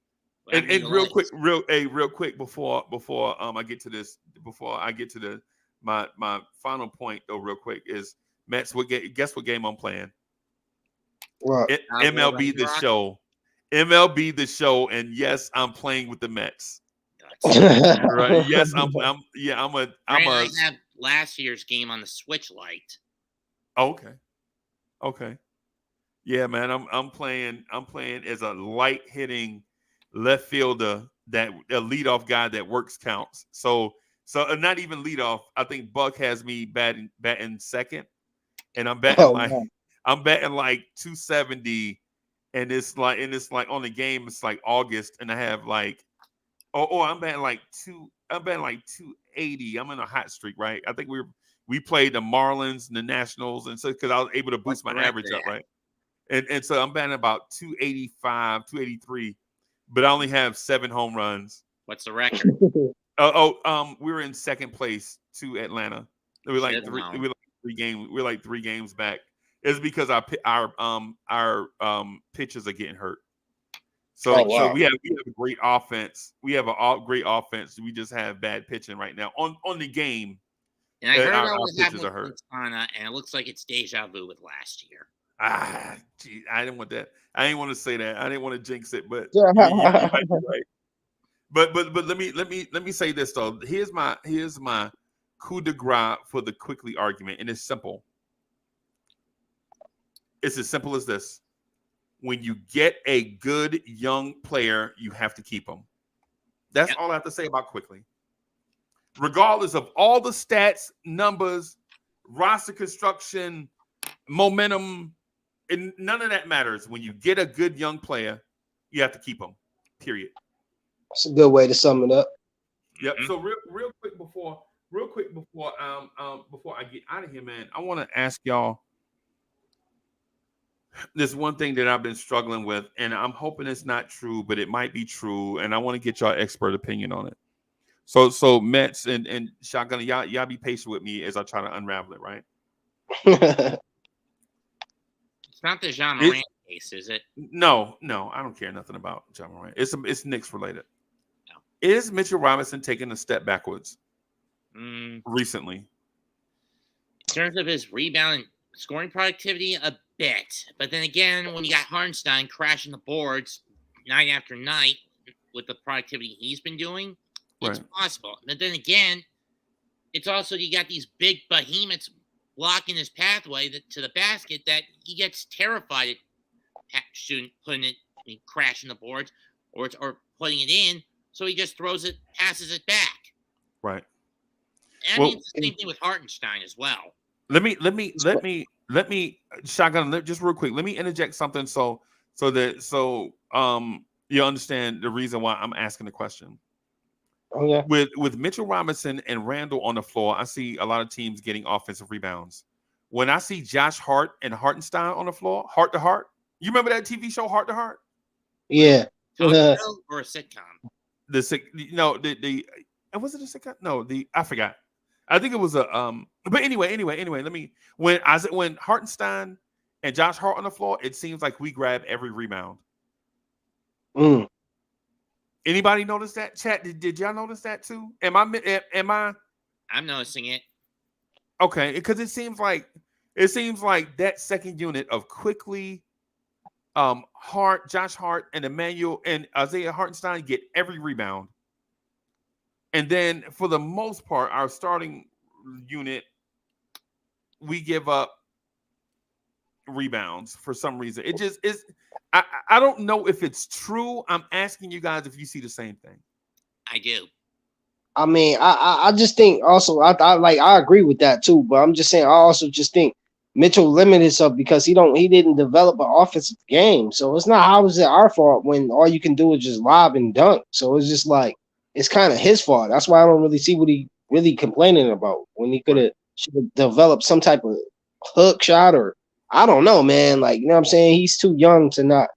real quick before I get to this, before I get to my final point though, real quick is Mets. Guess what game I'm playing? What? MLB The Show. MLB The Show, and yes, I'm playing with the Mets. Right? Yes, I'm a. I have last year's game on the Switch Lite. Okay. Yeah, man. I'm playing as a light hitting left fielder, that a leadoff guy that works counts. So not even leadoff. I think Buck has me batting second, and I'm batting I'm batting like 270, and it's like on the game it's like August, and I have like I'm batting like 280. I'm in a hot streak, right? I think we played the Marlins and the Nationals, and so because I was able to boost my average up, right? And so I'm batting about 285, 283, but I only have 7 home runs. What's the record? We were in second place to Atlanta. We were like 3 games. We're like 3 games back. It's because our pitchers are getting hurt. So we have a great offense. We have a great offense. We just have bad pitching right now on the game. And I heard our pitchers are hurt. And it looks like it's deja vu with last year. Gee, I didn't want that. I didn't want to say that. I didn't want to jinx it, but you might be right. But let me say this though. Here's my coup de grace for the Quickley argument, and it's simple. It's as simple as this. When you get a good young player, you have to keep them. That's all I have to say about Quickley. Regardless of all the stats, numbers, roster construction, momentum, and none of that matters. When you get a good young player, you have to keep them. Period. That's a good way to sum it up. Yep. So real quick before real quick before I get out of here, man, I want to ask y'all this one thing that I've been struggling with, and I'm hoping it's not true, but it might be true, and I want to get y'all expert opinion on it. So Mets and Shotgun, y'all be patient with me as I try to unravel it, right? It's not the Jean Moran case, is it? No, I don't care nothing about John Moran. It's Knicks related. No. Is Mitchell Robinson taking a step backwards recently? In terms of his rebound and scoring productivity, a bit. But then again, when you got Hartenstein crashing the boards night after night with the productivity he's been doing, it's possible. But then again, it's also you got these big behemoths blocking his pathway to the basket that he gets terrified at putting it, crashing the boards or putting it in. So he just throws it, passes it back. Right. And I mean, it's the same thing with Hartenstein as well. Let me Shotgun, just real quick. Let me interject something so you understand the reason why I'm asking the question. Oh yeah. With Mitchell Robinson and Randall on the floor, I see a lot of teams getting offensive rebounds. When I see Josh Hart and Hartenstein on the floor, heart to heart. You remember that TV show Heart to Heart? Yeah. Or a sitcom. Was it a sitcom? No, I forgot. I think it was a but anyway, when Hartenstein and Josh Hart on the floor, it seems like we grab every rebound. Anybody notice that? Chat, did y'all notice that too? Am I I'm noticing it. Okay, because it seems like that second unit of Quickley, Josh Hart, and Immanuel and Isaiah Hartenstein get every rebound. And then for the most part, our starting unit, we give up rebounds for some reason. It just is. I don't know if it's true. I'm asking you guys if you see the same thing. I do. I mean, I just think also I agree with that too, but I'm just saying I also just think Mitchell limited himself because he didn't develop an offensive game. So it's not how is it our fault when all you can do is just lob and dunk. So it's just like it's kind of his fault. That's why I don't really see what he really complaining about when he should have developed some type of hook shot or I don't know, man. Like, you know what I'm saying? He's too young to not,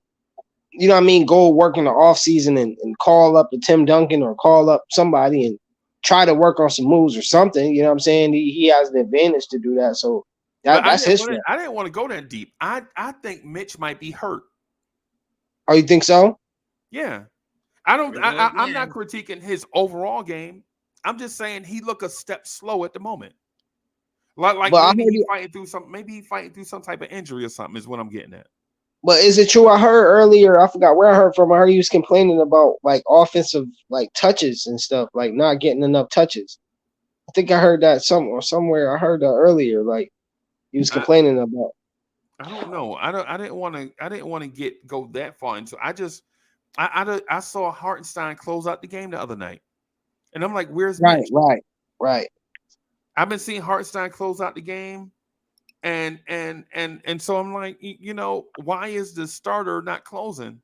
you know what I mean, go work in the off season and call up a Tim Duncan or call up somebody and try to work on some moves or something. You know what I'm saying? He has the advantage to do that. So that's his fault. I didn't want to go that deep. I think Mitch might be hurt. Oh, you think so? Yeah. I'm not critiquing his overall game. I'm just saying he look a step slow at the moment. Like maybe he's fighting through some type of injury or something is what I'm getting at. But is it true? I heard earlier, I forgot where I heard from. I heard he was complaining about like offensive like touches and stuff, like not getting enough touches. I think I heard that somewhere. I heard that earlier. Like he was complaining about. I don't know. I didn't want to go that far into. I saw Hartenstein close out the game the other night, and I'm like, "Where's Mitch?" Right. I've been seeing Hartenstein close out the game, and so I'm like, why is the starter not closing?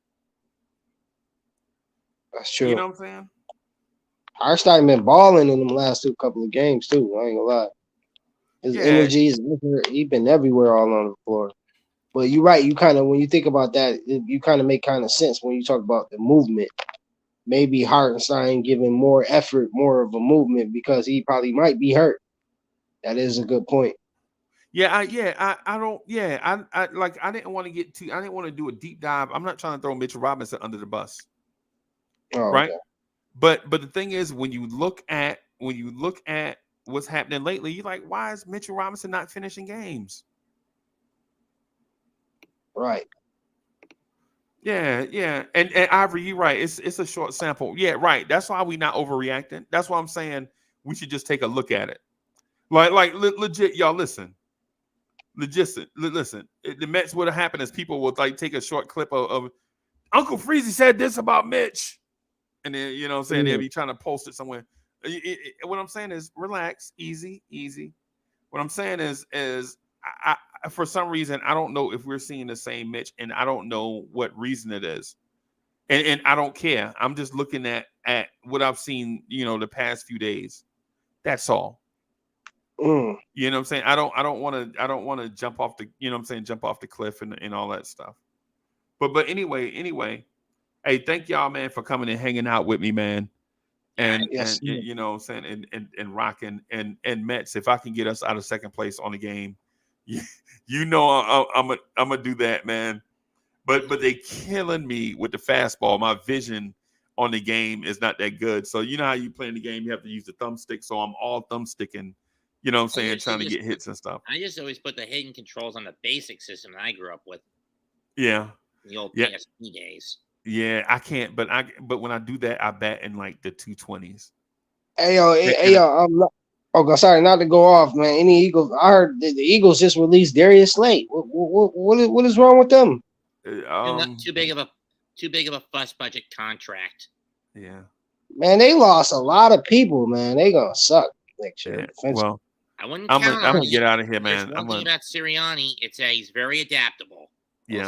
That's true. You know what I'm saying? Hartenstein been balling in them last couple of games too. I ain't gonna lie. His energy is he been everywhere all on the floor. But you're right. You kind of when you think about that, you kind of make kind of sense when you talk about the movement. Maybe Hartenstein giving more effort, more of a movement because he probably might be hurt. That is a good point. I didn't want to do a deep dive. I'm not trying to throw Mitchell Robinson under the bus. Oh, right. Okay. But the thing is, when you look at what's happening lately, you're like, why is Mitchell Robinson not finishing games? Right. Yeah. And Ivory, you're right. It's a short sample. Yeah, right. That's why we not overreacting. That's why I'm saying we should just take a look at it. Like legit, y'all listen. Listen. The Mets would have happened is people would like take a short clip of Uncle Freezy said this about Mitch. And then, you know what I'm saying, they'll be trying to post it somewhere. What I'm saying is relax, easy. What I'm saying is I for some reason, I don't know if we're seeing the same Mitch, and I don't know what reason it is. And I don't care. I'm just looking at what I've seen, the past few days. That's all. Mm. You know what I'm saying? I don't want to jump off the, you know what I'm saying, jump off the cliff and all that stuff. But anyway, hey, thank y'all, man, for coming and hanging out with me, man. And Yes. you know what I'm saying, and rocking and Mets, if I can get us out of second place on the game, you know I'm gonna do that, man. But they killing me with the fastball. My vision on the game is not that good. So you know how you play in the game, you have to use the thumbstick. So I'm all thumbsticking, you know what I'm saying, trying to get hits and stuff. I just always put the hidden controls on the basic system that I grew up with. Yeah. The old PSP days. Yeah, I can't, but when I do that, I bat in like the 220s. Hey yo, sorry, not to go off, man. Any Eagles? I heard the Eagles just released Darius Slade. What is wrong with them? Too big of a fuss budget contract. Yeah, man, they lost a lot of people, man. They gonna suck next year. Yeah. Well, I wouldn't I'm count gonna on get out of here, man. There's one thing about Sirianni, he's very adaptable. Yeah.